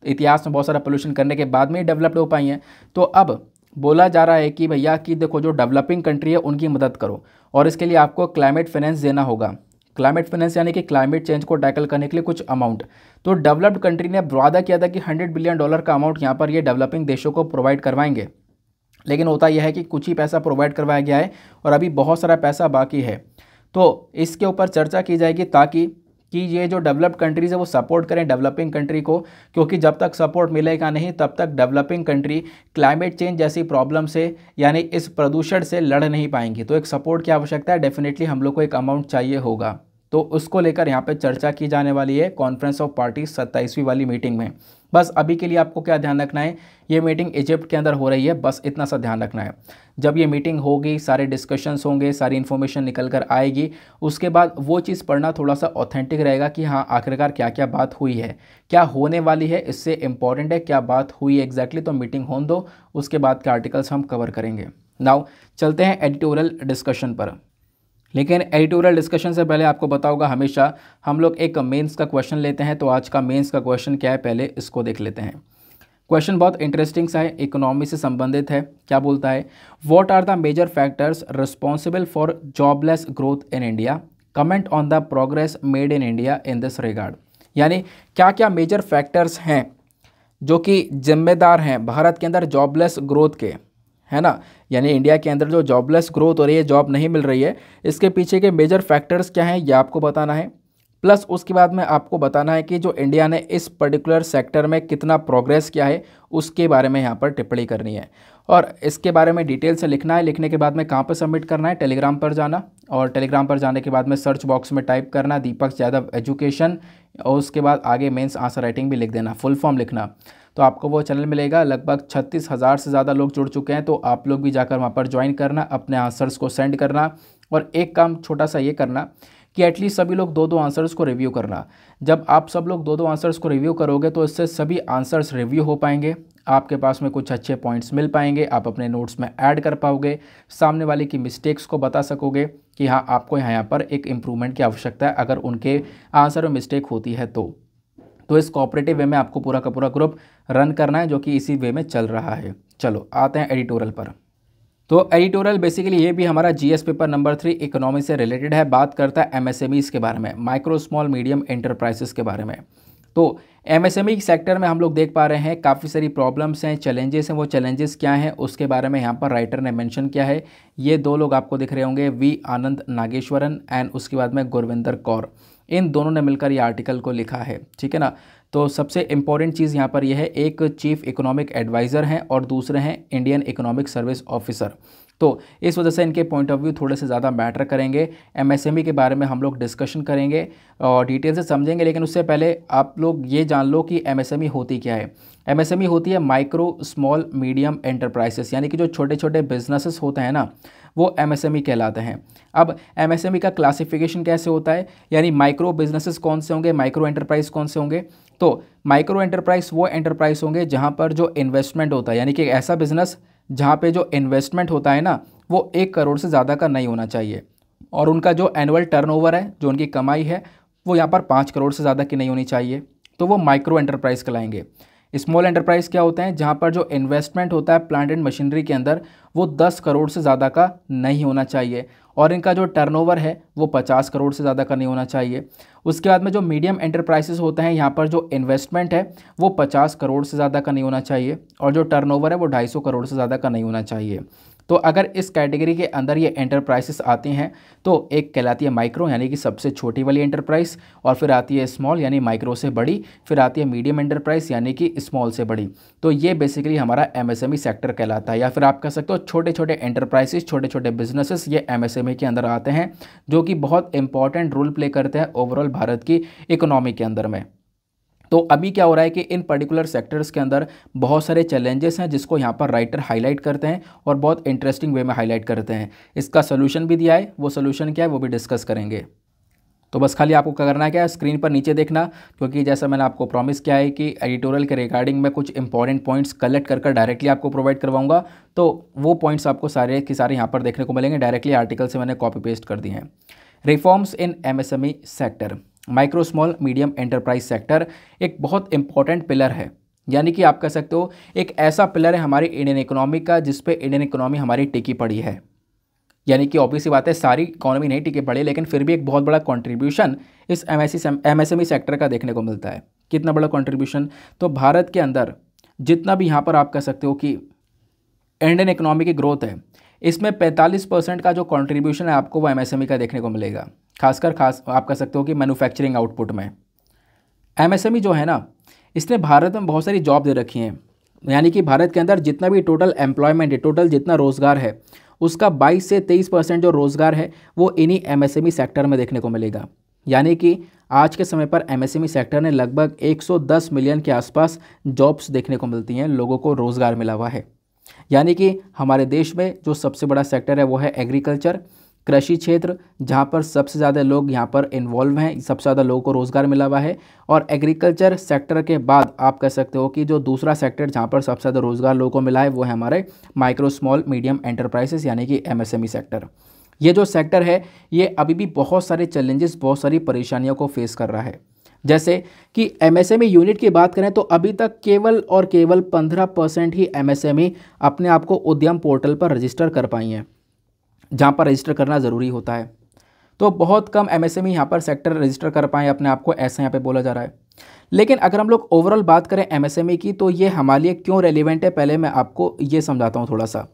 इतिहास में बहुत सारा पोल्यूशन करने के बाद में ही डेवलप्ड हो पाई हैं। तो अब बोला जा रहा है कि भैया कि देखो जो डेवलपिंग कंट्री है उनकी मदद करो, और इसके लिए आपको क्लाइमेट फाइनेंस देना होगा। क्लाइमेट फाइनेंस यानी कि क्लाइमेट चेंज को टैकल करने के लिए कुछ अमाउंट। तो डेवलप्ड कंट्री ने वादा किया था कि $100 बिलियन का अमाउंट यहाँ पर ये डेवलपिंग देशों को प्रोवाइड करवाएंगे। लेकिन होता यह है कि कुछ ही पैसा प्रोवाइड करवाया गया है और अभी बहुत सारा पैसा बाकी है। तो इसके ऊपर चर्चा की जाएगी ताकि ये जो डेवलप्ड कंट्रीज़ है वो सपोर्ट करें डेवलपिंग कंट्री को, क्योंकि जब तक सपोर्ट मिलेगा नहीं तब तक डेवलपिंग कंट्री क्लाइमेट चेंज जैसी प्रॉब्लम से, यानी इस प्रदूषण से लड़ नहीं पाएंगी। तो एक सपोर्ट की आवश्यकता है, डेफिनेटली हम लोग को एक अमाउंट चाहिए होगा। तो उसको लेकर यहाँ पे चर्चा की जाने वाली है कॉन्फ्रेंस ऑफ पार्टीज 27वीं वाली मीटिंग में। बस अभी के लिए आपको क्या ध्यान रखना है, ये मीटिंग इजिप्ट के अंदर हो रही है, बस इतना सा ध्यान रखना है। जब ये मीटिंग होगी, सारे डिस्कशंस होंगे, सारी इन्फॉर्मेशन निकल कर आएगी, उसके बाद वो चीज़ पढ़ना थोड़ा सा ऑथेंटिक रहेगा कि हाँ आखिरकार क्या क्या बात हुई है, क्या होने वाली है, इससे इंपॉर्टेंट है क्या बात हुई एग्जैक्टली। तो मीटिंग होने दो, उसके बाद के आर्टिकल्स हम कवर करेंगे। नाउ चलते हैं एडिटोरियल डिस्कशन पर। लेकिन एडिटोरियल डिस्कशन से पहले आपको बताऊंगा, हमेशा हम लोग एक मेंस का क्वेश्चन लेते हैं। तो आज का मेंस का क्वेश्चन क्या है, पहले इसको देख लेते हैं। क्वेश्चन बहुत इंटरेस्टिंग सा है, इकोनॉमी से संबंधित है। क्या बोलता है, what are the major factors responsible for jobless growth in India, comment on the progress made in India in this regard. यानी क्या क्या मेजर फैक्टर्स हैं जो कि जिम्मेदार हैं भारत के अंदर जॉबलेस ग्रोथ के, है ना। यानी इंडिया के अंदर जो जॉबलेस ग्रोथ हो रही है, जॉब नहीं मिल रही है, इसके पीछे के मेजर फैक्टर्स क्या हैं ये आपको बताना है। प्लस उसके बाद में आपको बताना है कि जो इंडिया ने इस पर्टिकुलर सेक्टर में कितना प्रोग्रेस किया है उसके बारे में यहाँ पर टिप्पणी करनी है। और इसके बारे में डिटेल से लिखना है। लिखने के बाद में कहाँ पर सबमिट करना है, टेलीग्राम पर जाना, और टेलीग्राम पर जाने के बाद में सर्च बॉक्स में टाइप करना दीपक यादव एजुकेशन, और उसके बाद आगे मेंस आंसर राइटिंग भी लिख देना, फुल फॉर्म लिखना। तो आपको वो चैनल मिलेगा। लगभग 36,000 से ज़्यादा लोग जुड़ चुके हैं, तो आप लोग भी जाकर वहाँ पर ज्वाइन करना, अपने आंसर्स को सेंड करना। और एक काम छोटा सा ये करना कि एटलीस्ट सभी लोग दो दो आंसर्स को रिव्यू करना। जब आप सब लोग दो दो आंसर्स को रिव्यू करोगे तो इससे सभी आंसर्स रिव्यू हो पाएंगे, आपके पास में कुछ अच्छे पॉइंट्स मिल पाएंगे, आप अपने नोट्स में ऐड कर पाओगे, सामने वाले की मिस्टेक्स को बता सकोगे कि हाँ आपको यहाँ पर एक इम्प्रूवमेंट की आवश्यकता है अगर उनके आंसर में मिस्टेक होती है तो इस कोऑपरेटिव वे में आपको पूरा का पूरा ग्रुप रन करना है, जो कि इसी वे में चल रहा है। चलो आते हैं एडिटोरियल पर। तो एडिटोरियल बेसिकली ये भी हमारा जीएस पेपर नंबर 3 इकोनॉमी से रिलेटेड है। बात करता है एमएसएमईज़ के बारे में, माइक्रो स्मॉल मीडियम एंटरप्राइजेस के बारे में। तो एमएसएमई सेक्टर में हम लोग देख पा रहे हैं काफ़ी सारी प्रॉब्लम्स हैं, चैलेंजेस हैं। वो चैलेंजेस क्या हैं उसके बारे में यहाँ पर राइटर ने मेंशन किया है। ये दो लोग आपको दिख रहे होंगे, वी आनंद नागेश्वरन एंड उसके बाद में गुरविंदर कौर, इन दोनों ने मिलकर ये आर्टिकल को लिखा है, ठीक है ना। तो सबसे इंपॉर्टेंट चीज़ यहाँ पर यह है, एक चीफ इकोनॉमिक एडवाइज़र हैं और दूसरे हैं इंडियन इकोनॉमिक सर्विस ऑफिसर। तो इस वजह से इनके पॉइंट ऑफ व्यू थोड़े से ज़्यादा मैटर करेंगे। एमएसएमई के बारे में हम लोग डिस्कशन करेंगे और डिटेल से समझेंगे, लेकिन उससे पहले आप लोग ये जान लो कि एमएसएमई होती क्या है। एमएसएमई होती है माइक्रो स्मॉल मीडियम एंटरप्राइजेस, यानी कि जो छोटे छोटे बिजनेसेस होते हैं ना, वो एमएसएमई कहलाते हैं। अब एमएसएमई का क्लासिफिकेशन कैसे होता है, यानी माइक्रो बिजनेसेस कौन से होंगे, माइक्रो एंटरप्राइज कौन से होंगे। तो माइक्रो एंटरप्राइज वो एंटरप्राइज होंगे जहाँ पर जो इन्वेस्टमेंट होता है, यानी कि ऐसा बिजनेस जहाँ पे जो इन्वेस्टमेंट होता है ना, वो 1 करोड़ से ज़्यादा का नहीं होना चाहिए, और उनका जो एनुअल टर्नओवर है, जो उनकी कमाई है, वो यहाँ पर 5 करोड़ से ज़्यादा की नहीं होनी चाहिए। तो वो माइक्रो एंटरप्राइज कहलाएंगे। स्मॉल एंटरप्राइज क्या होते हैं, जहाँ पर जो इन्वेस्टमेंट होता है प्लांट एंड मशीनरी के अंदर, वो 10 करोड़ से ज़्यादा का नहीं होना चाहिए, और इनका जो टर्नओवर है वो 50 करोड़ से ज़्यादा का नहीं होना चाहिए। उसके बाद में जो मीडियम एंटरप्राइजेस होते हैं, यहाँ पर जो इन्वेस्टमेंट है वो 50 करोड़ से ज़्यादा का नहीं होना चाहिए, और जो टर्नओवर है वो 250 करोड़ से ज़्यादा का नहीं होना चाहिए। तो अगर इस कैटेगरी के अंदर ये एंटरप्राइजेस आती हैं तो एक कहलाती है माइक्रो, यानी कि सबसे छोटी वाली एंटरप्राइज, और फिर आती है स्मॉल यानी माइक्रो से बड़ी, फिर आती है मीडियम एंटरप्राइज यानी कि स्मॉल से बड़ी। तो ये बेसिकली हमारा एमएसएमई सेक्टर कहलाता है, या फिर आप कह सकते हो छोटे छोटे एंटरप्राइजेस, छोटे छोटे बिजनेसेस, ये एमएसएमई के अंदर आते हैं, जो कि बहुत इंपॉर्टेंट रोल प्ले करते हैं ओवरऑल भारत की इकोनॉमी के अंदर में। तो अभी क्या हो रहा है कि इन पर्टिकुलर सेक्टर्स के अंदर बहुत सारे चैलेंजेस हैं, जिसको यहाँ पर राइटर हाईलाइट करते हैं और बहुत इंटरेस्टिंग वे में हाईलाइट करते हैं। इसका सोल्यूशन भी दिया है, वो सोल्यूशन क्या है वो भी डिस्कस करेंगे। तो बस खाली आपको क्या करना है, क्या स्क्रीन पर नीचे देखना, क्योंकि जैसा मैंने आपको प्रॉमिस किया है कि एडिटोरियल के रिगार्डिंग में कुछ इंपॉर्टेंट पॉइंट्स कलेक्ट कर डायरेक्टली आपको प्रोवाइड करवाऊंगा। तो वो पॉइंट्स आपको सारे के सारे यहाँ पर देखने को मिलेंगे, डायरेक्टली आर्टिकल से मैंने कॉपी पेस्ट कर दिए हैं। Reforms in MSME sector, micro small medium enterprise sector एक बहुत इंपॉर्टेंट पिलर है, यानी कि आप कह सकते हो एक ऐसा पिलर है हमारी इंडियन इकोनॉमी का जिस पे इंडियन इकोनॉमी हमारी टिकी पड़ी है। यानी कि ऑब्वियस सी बात है सारी इकोनॉमी नहीं टिकी पड़ी, लेकिन फिर भी एक बहुत बड़ा कंट्रीब्यूशन इस एमएसएमई सेक्टर का देखने को मिलता है। कितना बड़ा कंट्रीब्यूशन, तो भारत के अंदर जितना भी यहाँ पर आप कह सकते हो कि इंडियन इकोनॉमी की ग्रोथ है, इसमें 45% का जो कंट्रीब्यूशन है आपको वो एमएसएमई का देखने को मिलेगा। खासकर आप कह सकते हो कि मैन्युफैक्चरिंग आउटपुट में एमएसएमई जो है ना, इसने भारत में बहुत सारी जॉब दे रखी हैं। यानी कि भारत के अंदर जितना भी टोटल एम्प्लॉयमेंट है, टोटल जितना रोज़गार है, उसका 22 से 23% जो रोज़गार है वो इन्हीं एमएसएमई सेक्टर में देखने को मिलेगा। यानी कि आज के समय पर एमएसएमई सेक्टर ने लगभग 110 मिलियन के आसपास जॉब्स देखने को मिलती हैं, लोगों को रोज़गार मिला हुआ है। यानी कि हमारे देश में जो सबसे बड़ा सेक्टर है वो है एग्रीकल्चर, कृषि क्षेत्र, जहाँ पर सबसे ज़्यादा लोग यहाँ पर इन्वॉल्व हैं, सबसे ज़्यादा लोगों को रोज़गार मिला हुआ है। और एग्रीकल्चर सेक्टर के बाद आप कह सकते हो कि जो दूसरा सेक्टर जहाँ पर सबसे ज़्यादा रोज़गार लोगों को मिला है वो है हमारे माइक्रो स्मॉल मीडियम एंटरप्राइजेस यानी कि एमएसएमई सेक्टर। ये जो सेक्टर है ये अभी भी बहुत सारे चैलेंजेस, बहुत सारी परेशानियों को फेस कर रहा है। जैसे कि एमएसएमई यूनिट की बात करें तो अभी तक केवल और केवल 15% ही एमएसएमई अपने आप को उद्यम पोर्टल पर रजिस्टर कर पाई हैं, जहाँ पर रजिस्टर करना ज़रूरी होता है। तो बहुत कम एमएसएमई यहाँ पर सेक्टर रजिस्टर कर पाएँ अपने आप को, ऐसा यहाँ पे बोला जा रहा है। लेकिन अगर हम लोग ओवरऑल बात करें एमएसएमई की, तो ये हमारे लिए क्यों रेलिवेंट है, पहले मैं आपको ये समझाता हूँ थोड़ा सा।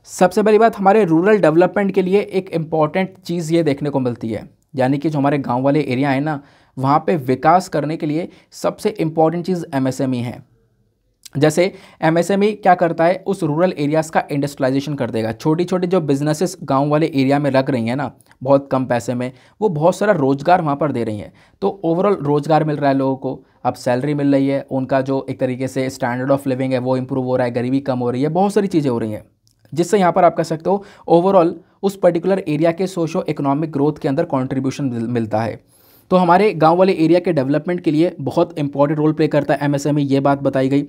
सबसे पहली बात, हमारे रूरल डेवलपमेंट के लिए एक इम्पॉर्टेंट चीज़ ये देखने को मिलती है, यानी कि जो हमारे गांव वाले एरिया है ना, वहाँ पे विकास करने के लिए सबसे इम्पॉर्टेंट चीज़ एमएसएमई है। जैसे एमएसएमई क्या करता है, उस रूरल एरियाज़ का इंडस्ट्रियलाइजेशन कर देगा। छोटी छोटी जो बिजनेसेस गांव वाले एरिया में लग रही हैं ना, बहुत कम पैसे में, वो बहुत सारा रोज़गार वहाँ पर दे रही हैं। तो ओवरऑल रोज़गार मिल रहा है लोगों को, अब सैलरी मिल रही है, उनका जो एक तरीके से स्टैंडर्ड ऑफ लिविंग है वो इम्प्रूव हो रहा है, गरीबी कम हो रही है, बहुत सारी चीज़ें हो रही हैं, जिससे यहाँ पर आप कह सकते हो ओवरऑल उस पर्टिकुलर एरिया के सोशो इकोनॉमिक ग्रोथ के अंदर कंट्रीब्यूशन मिलता है। तो हमारे गांव वाले एरिया के डेवलपमेंट के लिए बहुत इंपॉर्टेंट रोल प्ले करता है एमएसएमई, ये बात बताई गई।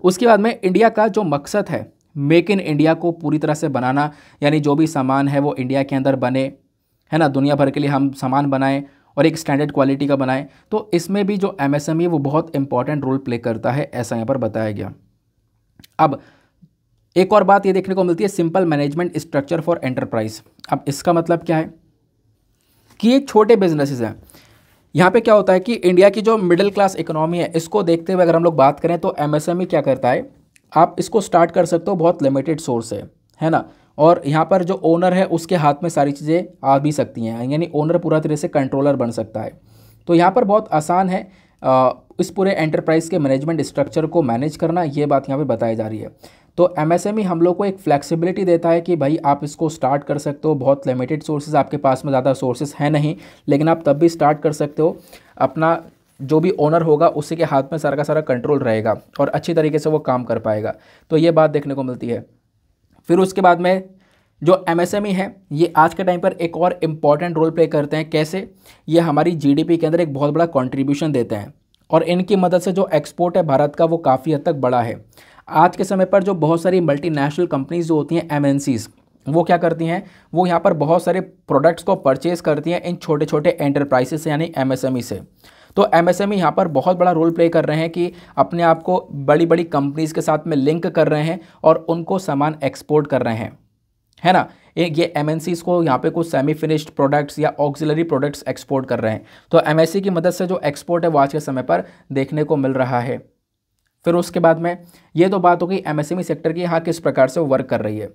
उसके बाद में इंडिया का जो मकसद है मेक इन इंडिया को पूरी तरह से बनाना, यानी जो भी सामान है वो इंडिया के अंदर बने, है ना, दुनिया भर के लिए हम सामान बनाएं और एक स्टैंडर्ड क्वालिटी का बनाएं। तो इसमें भी जो एमएसएमई है वो बहुत इंपॉर्टेंट रोल प्ले करता है, ऐसा यहाँ पर बताया गया। अब एक और बात ये देखने को मिलती है, simple management structure for enterprise. अब इसका मतलब क्या है कि ये छोटे बिजनेसेस हैं। यहाँ पे क्या होता है कि इंडिया की जो मिडिल क्लास इकोनॉमी है, इसको देखते हुए अगर हम लोग बात करें तो एमएसएमई क्या करता है, आप इसको स्टार्ट कर सकते हो, बहुत लिमिटेड सोर्स है ना, और यहाँ पर जो ओनर है उसके हाथ में सारी चीज़ें आ भी सकती हैं, यानी ओनर पूरा तरह से कंट्रोलर बन सकता है। तो यहाँ पर बहुत आसान है इस पूरे एंटरप्राइज के मैनेजमेंट स्ट्रक्चर को मैनेज करना, ये बात यहाँ पे बताई जा रही है। तो एमएसएमई हम लोग को एक फ्लेक्सिबिलिटी देता है कि भाई आप इसको स्टार्ट कर सकते हो, बहुत लिमिटेड सोर्सेज आपके पास में, ज़्यादा सोर्सेज हैं नहीं, लेकिन आप तब भी स्टार्ट कर सकते हो। अपना जो भी ओनर होगा उसी के हाथ में सारा का सारा कंट्रोल रहेगा और अच्छी तरीके से वो काम कर पाएगा। तो ये बात देखने को मिलती है। फिर उसके बाद में जो एमएसएमई है ये आज के टाइम पर एक और इम्पॉर्टेंट रोल प्ले करते हैं। कैसे? ये हमारी जीडीपी के अंदर एक बहुत बड़ा कंट्रीब्यूशन देते हैं और इनकी मदद से जो एक्सपोर्ट है भारत का वो काफ़ी हद तक बड़ा है। आज के समय पर जो बहुत सारी मल्टीनेशनल कंपनीज जो होती हैं एमएनसीज, वो क्या करती हैं, वो यहाँ पर बहुत सारे प्रोडक्ट्स को परचेज करती हैं इन छोटे छोटे एंटरप्राइजेस से, यानी एमएसएमई से। तो एमएसएमई यहाँ पर बहुत बड़ा रोल प्ले कर रहे हैं कि अपने आप को बड़ी बड़ी कंपनीज के साथ में लिंक कर रहे हैं और उनको सामान एक्सपोर्ट कर रहे हैं, है ना। ये एमएनसीज को यहाँ पे कुछ सेमी फिनिश्ड प्रोडक्ट्स या ऑक्सिलरी प्रोडक्ट्स एक्सपोर्ट कर रहे हैं। तो एमएससी की मदद से जो एक्सपोर्ट है वो आज के समय पर देखने को मिल रहा है। फिर उसके बाद में ये तो बात होगी एमएसएमई सेक्टर की, यहाँ किस प्रकार से वो वर्क कर रही है।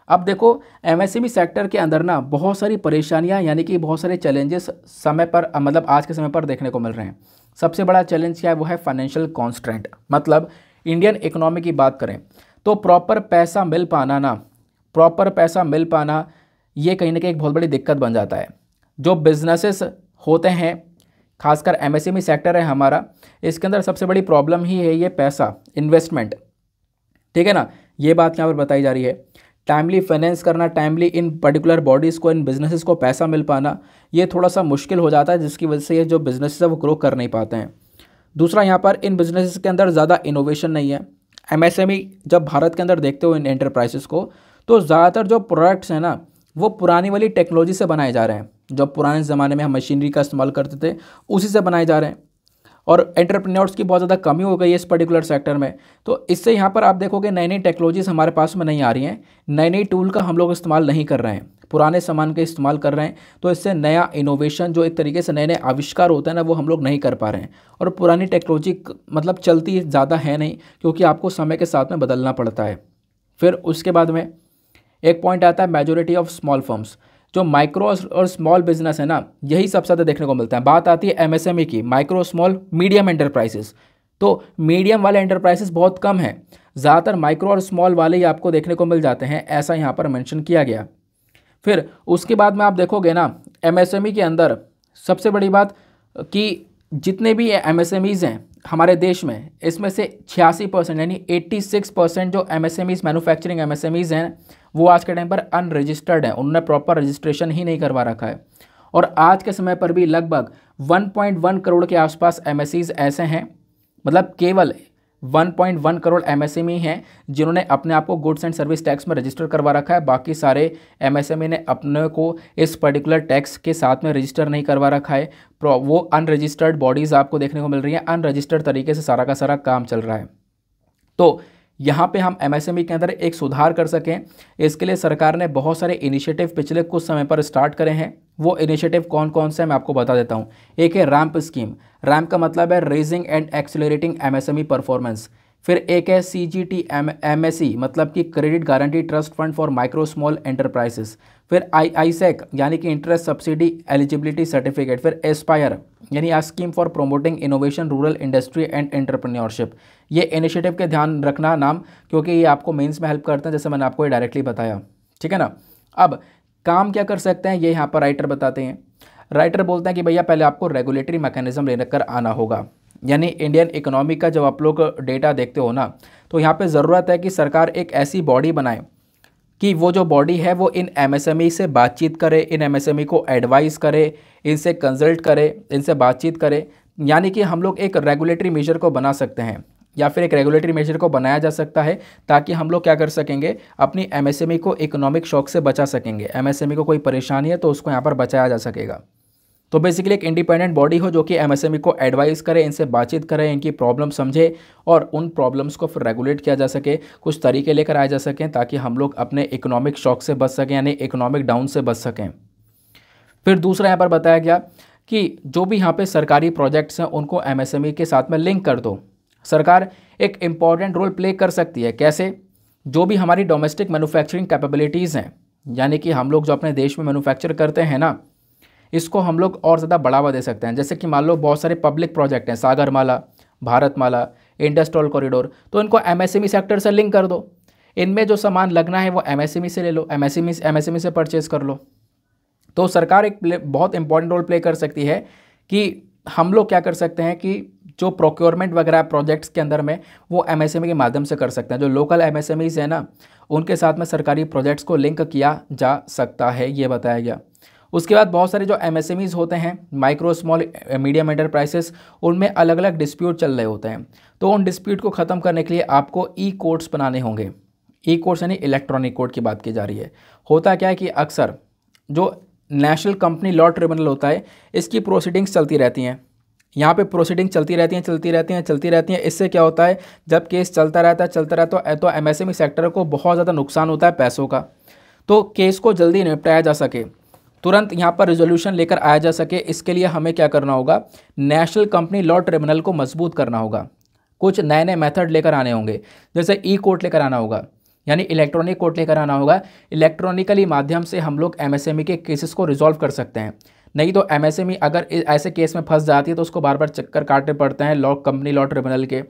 अब देखो एमएसएमई सेक्टर के अंदर ना बहुत सारी परेशानियाँ, यानी कि बहुत सारे चैलेंजेस समय पर, मतलब आज के समय पर देखने को मिल रहे हैं। सबसे बड़ा चैलेंज क्या है, वो है फाइनेंशियल कॉन्स्ट्रेंट। मतलब इंडियन इकोनॉमी की बात करें तो प्रॉपर पैसा मिल पाना ये कहीं ना कहीं एक बहुत बड़ी दिक्कत बन जाता है। जो बिजनेसेस होते हैं, खासकर एमएसएमई सेक्टर है हमारा, इसके अंदर सबसे बड़ी प्रॉब्लम ही है ये पैसा, इन्वेस्टमेंट, ठीक है ना। ये बात यहाँ पर बताई जा रही है। टाइमली फाइनेंस करना, टाइमली इन पर्टिकुलर बॉडीज़ को, इन बिजनेसेस को पैसा मिल पाना, ये थोड़ा सा मुश्किल हो जाता है, जिसकी वजह से ये जो बिजनेसेस है वो ग्रो कर नहीं पाते हैं। दूसरा, यहाँ पर इन बिजनेसेस के अंदर ज़्यादा इनोवेशन नहीं है। एमएसएमई जब भारत के अंदर देखते हो इन एंटरप्राइजेस को, तो ज़्यादातर जो प्रोडक्ट्स हैं ना वो पुरानी वाली टेक्नोलॉजी से बनाए जा रहे हैं। जो पुराने ज़माने में हम मशीनरी का इस्तेमाल करते थे उसी से बनाए जा रहे हैं, और एंटरप्रेन्योर्स की बहुत ज़्यादा कमी हो गई है इस पर्टिकुलर सेक्टर में। तो इससे यहाँ पर आप देखोगे नई नई टेक्नोलॉजीज़ हमारे पास में नहीं आ रही हैं, नई नई टूल का हम लोग इस्तेमाल नहीं कर रहे हैं, पुराने सामान का इस्तेमाल कर रहे हैं। तो इससे नया इनोवेशन, जो एक तरीके से नए नए आविष्कार होता है ना, वो हम लोग नहीं कर पा रहे हैं। और पुरानी टेक्नोलॉजी मतलब चलती ज़्यादा है नहीं, क्योंकि आपको समय के साथ में बदलना पड़ता है। फिर उसके बाद में एक पॉइंट आता है मेजॉरिटी ऑफ स्मॉल फर्म्स। जो माइक्रो और स्मॉल बिजनेस है ना, यही सबसे ज़्यादा देखने को मिलता है। बात आती है एमएसएमई की, माइक्रो स्मॉल मीडियम एंटरप्राइजेस, तो मीडियम वाले एंटरप्राइजेस बहुत कम हैं, ज़्यादातर माइक्रो और स्मॉल वाले ही आपको देखने को मिल जाते हैं, ऐसा यहाँ पर मेंशन किया गया। फिर उसके बाद में आप देखोगे ना एमएसएमई के अंदर सबसे बड़ी बात कि जितने भी एमएसएमईज़ हैं हमारे देश में, इसमें से 86% यानी 86% जो एमएसएमईज़, मैन्युफैक्चरिंग एमएसएमईज़ हैं, वो आज के टाइम पर अनरजिस्टर्ड हैं, उन्होंने प्रॉपर रजिस्ट्रेशन ही नहीं करवा रखा है। और आज के समय पर भी लगभग 1.1 करोड़ के आसपास एमएसईज़ ऐसे हैं, मतलब केवल 1.1 करोड़ MSME हैं जिन्होंने अपने आप को गुड्स एंड सर्विस टैक्स में रजिस्टर करवा रखा है। बाकी सारे MSME ने अपने को इस पर्टिकुलर टैक्स के साथ में रजिस्टर नहीं करवा रखा है। वो अनरजिस्टर्ड बॉडीज़ आपको देखने को मिल रही हैं, अनरजिस्टर्ड तरीके से सारा का सारा काम चल रहा है। तो यहाँ पे हम MSME के अंदर एक सुधार कर सकें, इसके लिए सरकार ने बहुत सारे इनिशिएटिव पिछले कुछ समय पर स्टार्ट करे हैं। वो इनिशिएटिव कौन कौन से हैं मैं आपको बता देता हूँ। एक है रैम्प स्कीम, रैम्प का मतलब है raising and accelerating MSME performance. फिर एक है CGTMSE मतलब कि credit guarantee trust fund for micro small enterprises. फिर ISEC यानी कि इंटरेस्ट सब्सिडी एलिजिबिलिटी सर्टिफिकेट। फिर एस्पायर यानी a scheme for promoting innovation rural industry and entrepreneurship. ये इनिशिएटिव के ध्यान रखना नाम, क्योंकि ये आपको मेंस में हेल्प करते हैं, जैसे मैंने आपको ये डायरेक्टली बताया, ठीक है ना। अब काम क्या कर सकते हैं ये यहाँ पर राइटर बताते हैं। राइटर बोलते हैं कि भैया पहले आपको रेगुलेटरी मैकेनिज्म लेकर आना होगा, यानी इंडियन इकोनॉमी का जब आप लोग डेटा देखते हो ना, तो यहाँ पे ज़रूरत है कि सरकार एक ऐसी बॉडी बनाए कि वो जो बॉडी है वो इन MSME से बातचीत करे, इन MSME को एडवाइस करे, इनसे कंसल्ट करे, इनसे बातचीत करे। यानी कि हम लोग एक रेगुलेटरी मेजर को बना सकते हैं, या फिर एक रेगुलेटरी मेजर को बनाया जा सकता है, ताकि हम लोग क्या कर सकेंगे, अपनी MSME को इकोनॉमिक शॉक से बचा सकेंगे। MSME को कोई परेशानी है तो उसको यहाँ पर बचाया जा सकेगा। तो बेसिकली एक इंडिपेंडेंट बॉडी हो जो कि MSME को एडवाइस करे, इनसे बातचीत करे, इनकी प्रॉब्लम समझे और उन प्रॉब्लम्स को फिर रेगुलेट किया जा सके, कुछ तरीके लेकर आए जा सकें ताकि हम लोग अपने इकोनॉमिक शॉक से बच सकें, यानी इकोनॉमिक डाउन से बच सकें। फिर दूसरा यहाँ पर बताया गया कि जो भी यहाँ पे सरकारी प्रोजेक्ट्स हैं उनको MSME के साथ में लिंक कर दो। सरकार एक इम्पॉर्टेंट रोल प्ले कर सकती है। कैसे? जो भी हमारी डोमेस्टिक मैन्युफैक्चरिंग कैपेबिलिटीज़ हैं, यानी कि हम लोग जो अपने देश में मैन्युफैक्चर करते हैं ना, इसको हम लोग और ज़्यादा बढ़ावा दे सकते हैं। जैसे कि मान लो बहुत सारे पब्लिक प्रोजेक्ट हैं, सागरमाला, भारतमाला, इंडस्ट्रियल कॉरिडोर, तो इनको MSME सेक्टर से लिंक कर दो। इनमें जो सामान लगना है वो MSME से ले लो, MSME से परचेज़ कर लो। तो सरकार एक बहुत इंपॉर्टेंट रोल प्ले कर सकती है कि हम लोग क्या कर सकते हैं कि जो प्रोक्योरमेंट वगैरह प्रोजेक्ट्स के अंदर में वो MSME के माध्यम से कर सकते हैं। जो लोकल MSMEs है ना, उनके साथ में सरकारी प्रोजेक्ट्स को लिंक किया जा सकता है, ये बताया गया। उसके बाद बहुत सारे जो MSMEs होते हैं, माइक्रो स्मॉल मीडियम एंटरप्राइजेस, उनमें अलग अलग डिस्प्यूट चल रहे होते हैं। तो उन डिस्प्यूट को ख़त्म करने के लिए आपको E-कोड्स बनाने होंगे। E-कोड्स यानी इलेक्ट्रॉनिक कोड की बात की जा रही है। होता क्या है कि अक्सर जो नेशनल कंपनी लॉ ट्रिब्यूनल होता है, इसकी प्रोसीडिंग्स चलती रहती हैं। यहाँ पे प्रोसीडिंग चलती रहती हैं। इससे क्या होता है, जब केस चलता रहता है तो MSME सेक्टर को बहुत ज़्यादा नुकसान होता है पैसों का। तो केस को जल्दी निपटाया जा सके, तुरंत यहाँ पर रिजोल्यूशन लेकर आया जा सके, इसके लिए हमें क्या करना होगा, नेशनल कंपनी लॉ ट्रिब्यूनल को मजबूत करना होगा। कुछ नए नए मेथड लेकर आने होंगे, जैसे E-कोर्ट लेकर आना होगा, यानी इलेक्ट्रॉनिक कोर्ट लेकर आना होगा। इलेक्ट्रॉनिकली माध्यम से हम लोग MSME के केसेस को रिजॉल्व कर सकते हैं। नहीं तो MSME अगर ऐसे केस में फंस जाती है तो उसको बार बार चक्कर काटने पड़ते हैं कंपनी लॉ ट्रिब्यूनल के,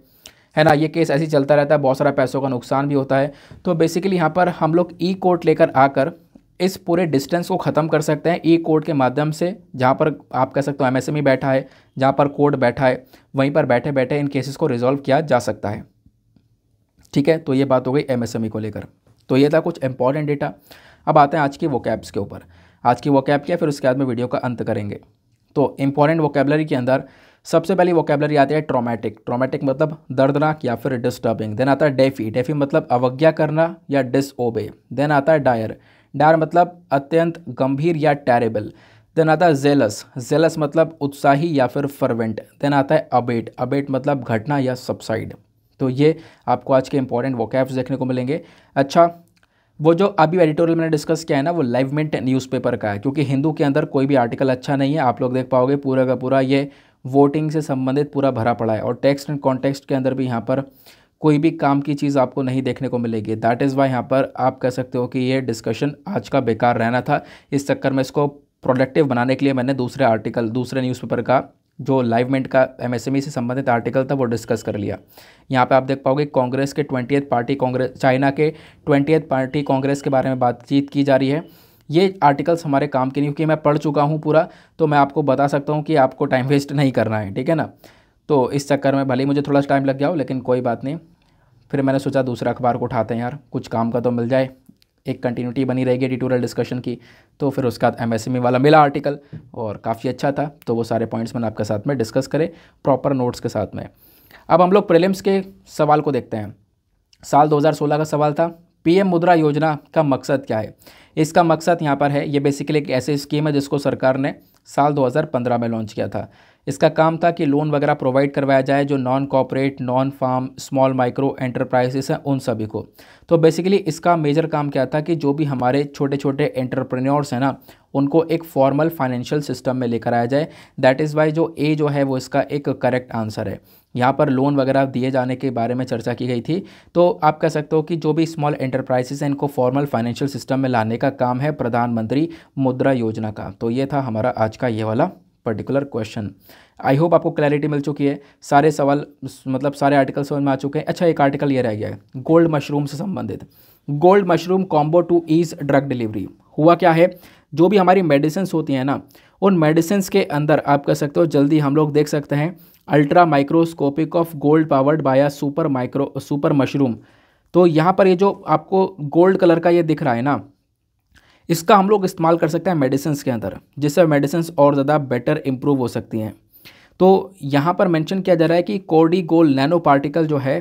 है ना। ये केस ऐसे ही चलता रहता है, बहुत सारा पैसों का नुकसान भी होता है। तो बेसिकली यहाँ पर हम लोग E-कोर्ट लेकर आकर इस पूरे डिस्टेंस को ख़त्म कर सकते हैं E-कोर्ट के माध्यम से। जहाँ पर आप कह सकते हो MSME बैठा है, जहाँ पर कोर्ट बैठा है, वहीं पर बैठे बैठे इन केसेस को रिजॉल्व किया जा सकता है। ठीक है, तो ये बात हो गई MSME को लेकर। तो ये था कुछ इंपॉर्टेंट डेटा। अब आते हैं आज की वोकैब्स के ऊपर। आज की वोकैब क्या, फिर उसके बाद में वीडियो का अंत करेंगे। तो इंपॉर्टेंट वोकैबलरी के अंदर सबसे पहली वोकैबलरी आती है ट्रॉमेटिक। ट्रॉमेटिक मतलब दर्दनाक या फिर डिस्टर्बिंग। देन आता है डेफी। डेफी मतलब अवज्ञा करना या डिसओबे। देन आता है डायर। डायर मतलब अत्यंत गंभीर या टेरेबल। देन आता है जेलस। जेलस मतलब उत्साही या फिर फर्वेंट। देन आता है अबेट। अबेट मतलब घटना या सबसाइड। तो ये आपको आज के इंपॉर्टेंट वोकैब्स देखने को मिलेंगे। अच्छा, वो जो अभी एडिटोरियल मैंने डिस्कस किया है ना, वो लाइव मिंट न्यूज़पेपर का है, क्योंकि हिंदू के अंदर कोई भी आर्टिकल अच्छा नहीं है। आप लोग देख पाओगे पूरा का पूरा ये वोटिंग से संबंधित पूरा भरा पड़ा है, और टेक्स्ट एंड कॉन्टेक्स्ट के अंदर भी यहाँ पर कोई भी काम की चीज़ आपको नहीं देखने को मिलेगी। दैट इज़ वाई यहाँ पर आप कह सकते हो कि ये डिस्कशन आज का बेकार रहना था। इस चक्कर में इसको प्रोडक्टिव बनाने के लिए मैंने दूसरे न्यूज़पेपर का जो लाइव मिंट का MSME से संबंधित आर्टिकल था वो डिस्कस कर लिया। यहाँ पे आप देख पाओगे कांग्रेस के 20th पार्टी कांग्रेस, चाइना के 20th पार्टी कांग्रेस के बारे में बातचीत की जा रही है। ये आर्टिकल्स हमारे काम के नहीं, क्योंकि मैं पढ़ चुका हूँ पूरा, तो मैं आपको बता सकता हूँ कि आपको टाइम वेस्ट नहीं करना है, ठीक है ना। तो इस चक्कर में भले ही मुझे थोड़ा सा टाइम लग गया हो, लेकिन कोई बात नहीं। फिर मैंने सोचा दूसरा अखबार को उठाते हैं यार, कुछ काम का तो मिल जाए, एक कंटिन्यूटी बनी रहेगी एडिटोरियल डिस्कशन की। तो फिर उसके बाद MSME वाला मिला आर्टिकल और काफ़ी अच्छा था, तो वो सारे पॉइंट्स मैंने आपके साथ में डिस्कस करे प्रॉपर नोट्स के साथ में। अब हम लोग प्रीलिम्स के सवाल को देखते हैं। साल 2016 का सवाल था, पीएम मुद्रा योजना का मकसद क्या है। इसका मकसद यहाँ पर है, ये बेसिकली एक ऐसी स्कीम है जिसको सरकार ने साल 2015 में लॉन्च किया था। इसका काम था कि लोन वगैरह प्रोवाइड करवाया जाए जो non corporate, non farm, small micro enterprises हैं उन सभी को। तो बेसिकली इसका मेजर काम क्या था कि जो भी हमारे छोटे छोटे एंटरप्रेन्योर्स हैं ना, उनको एक फॉर्मल फाइनेंशियल सिस्टम में लेकर आया जाए। दैट इज़ वाई जो ए जो है वो इसका एक करेक्ट आंसर है। यहाँ पर लोन वगैरह दिए जाने के बारे में चर्चा की गई थी। तो आप कह सकते हो कि जो भी स्मॉल एंटरप्राइजेस हैं इनको फॉर्मल फाइनेंशियल सिस्टम में लाने का काम है प्रधानमंत्री मुद्रा योजना का। तो ये था हमारा आज का ये वाला पर्टिकुलर क्वेश्चन। आई होप आपको क्लैरिटी मिल चुकी है, सारे सवाल मतलब सारे आर्टिकल समझ में आ चुके हैं। अच्छा, एक आर्टिकल ये रह गया है गोल्ड मशरूम से संबंधित, gold mushroom combo to ease drug delivery. हुआ क्या है, जो भी हमारी मेडिसिन्स होती हैं ना, उन मेडिसिन्स के अंदर आप कह सकते हो जल्दी हम लोग देख सकते हैं ultra microscopic of gold powered by super mushroom. तो यहाँ पर ये जो आपको गोल्ड कलर का ये दिख रहा है ना, इसका हम लोग इस्तेमाल कर सकते हैं मेडिसिन्स के अंदर, जिससे मेडिसिन्स और ज़्यादा बेटर इंप्रूव हो सकती हैं। तो यहाँ पर मेंशन किया जा रहा है कि कोर्टिकोल नैनो पार्टिकल जो है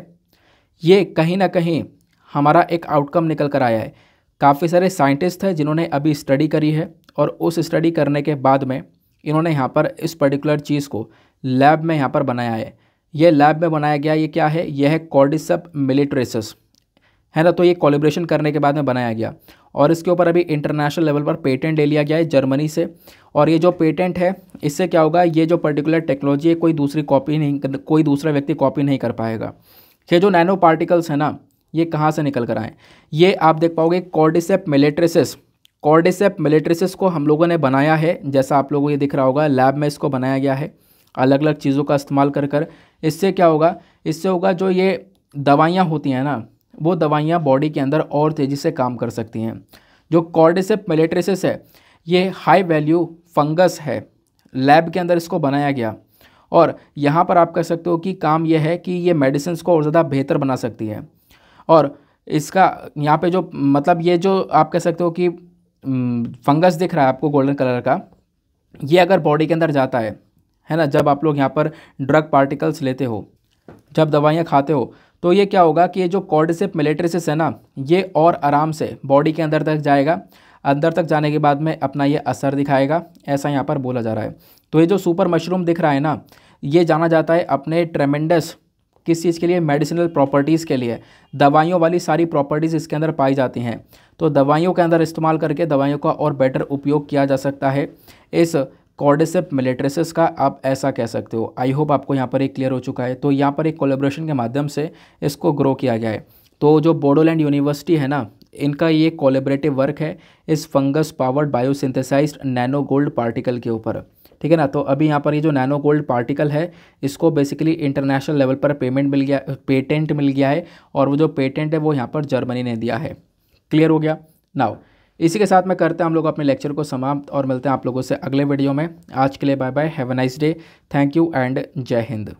ये कहीं ना कहीं हमारा एक आउटकम निकल कर आया है। काफ़ी सारे साइंटिस्ट हैं जिन्होंने अभी स्टडी करी है और उस स्टडी करने के बाद में इन्होंने यहाँ पर इस पर्टिकुलर चीज़ को लैब में यहाँ पर बनाया है। ये लैब में बनाया गया, ये क्या है, यह है कॉर्डिसेप्स मिलिट्रेसिस है ना। तो ये कोलैबोरेशन करने के बाद में बनाया गया और इसके ऊपर अभी इंटरनेशनल लेवल पर पेटेंट ले लिया गया है जर्मनी से। और ये जो पेटेंट है इससे क्या होगा, ये जो पर्टिकुलर टेक्नोलॉजी है कोई कोई दूसरा व्यक्ति कॉपी नहीं कर पाएगा। ये जो नैनो पार्टिकल्स हैं ना, ये कहाँ से निकल कर आए, ये आप देख पाओगे कॉर्डिसेप्स मिलिट्रेसिस को हम लोगों ने बनाया है। जैसा आप लोगों को ये दिख रहा होगा, लैब में इसको बनाया गया है अलग अलग चीज़ों का इस्तेमाल कर। इससे क्या होगा, इससे होगा जो ये दवाइयाँ होती हैं ना, वो दवाइयाँ बॉडी के अंदर और तेज़ी से काम कर सकती हैं। जो कॉर्डिसेप्स मिलिट्रेसिस है ये हाई वैल्यू फंगस है, लैब के अंदर इसको बनाया गया और यहाँ पर आप कह सकते हो कि काम यह है कि ये मेडिसिन को और ज़्यादा बेहतर बना सकती है। और इसका यहाँ पे जो मतलब ये जो आप कह सकते हो कि फंगस दिख रहा है आपको गोल्डन कलर का, ये अगर बॉडी के अंदर जाता है ना, जब आप लोग यहाँ पर ड्रग पार्टिकल्स लेते हो, जब दवाइयाँ खाते हो, तो ये क्या होगा कि ये जो कॉर्डिसेप्स मिलिट्रेसिस है ना, ये और आराम से बॉडी के अंदर तक जाएगा। अंदर तक जाने के बाद में अपना ये असर दिखाएगा, ऐसा यहाँ पर बोला जा रहा है। तो ये जो सुपर मशरूम दिख रहा है ना, ये जाना जाता है अपने ट्रेमेंडस किस चीज़ के लिए, मेडिसिनल प्रॉपर्टीज़ के लिए। दवाइयों वाली सारी प्रॉपर्टीज़ इसके अंदर पाई जाती हैं। तो दवाइयों के अंदर इस्तेमाल करके दवाइयों का और बेटर उपयोग किया जा सकता है इस कॉर्डिसेप्स मिलिट्रेसिस का, आप ऐसा कह सकते हो। आई होप आपको यहाँ पर एक क्लियर हो चुका है। तो यहाँ पर एक कोलैबोरेशन के माध्यम से इसको ग्रो किया गया है। तो जो बोडोलैंड यूनिवर्सिटी है ना, इनका ये कोलैबोरेटिव वर्क है इस fungus powered biosynthesized nano gold particle के ऊपर, ठीक है ना। तो अभी यहाँ पर ये जो नैनो गोल्ड पार्टिकल है, इसको बेसिकली इंटरनेशनल लेवल पर पेटेंट मिल गया है और वो जो पेटेंट है वो यहाँ पर जर्मनी ने दिया है। क्लियर हो गया। नाउ इसी के साथ में करते हैं हम लोग अपने लेक्चर को समाप्त और मिलते हैं आप लोगों से अगले वीडियो में। आज के लिए bye bye, have a nice day, thank you and जय हिंद।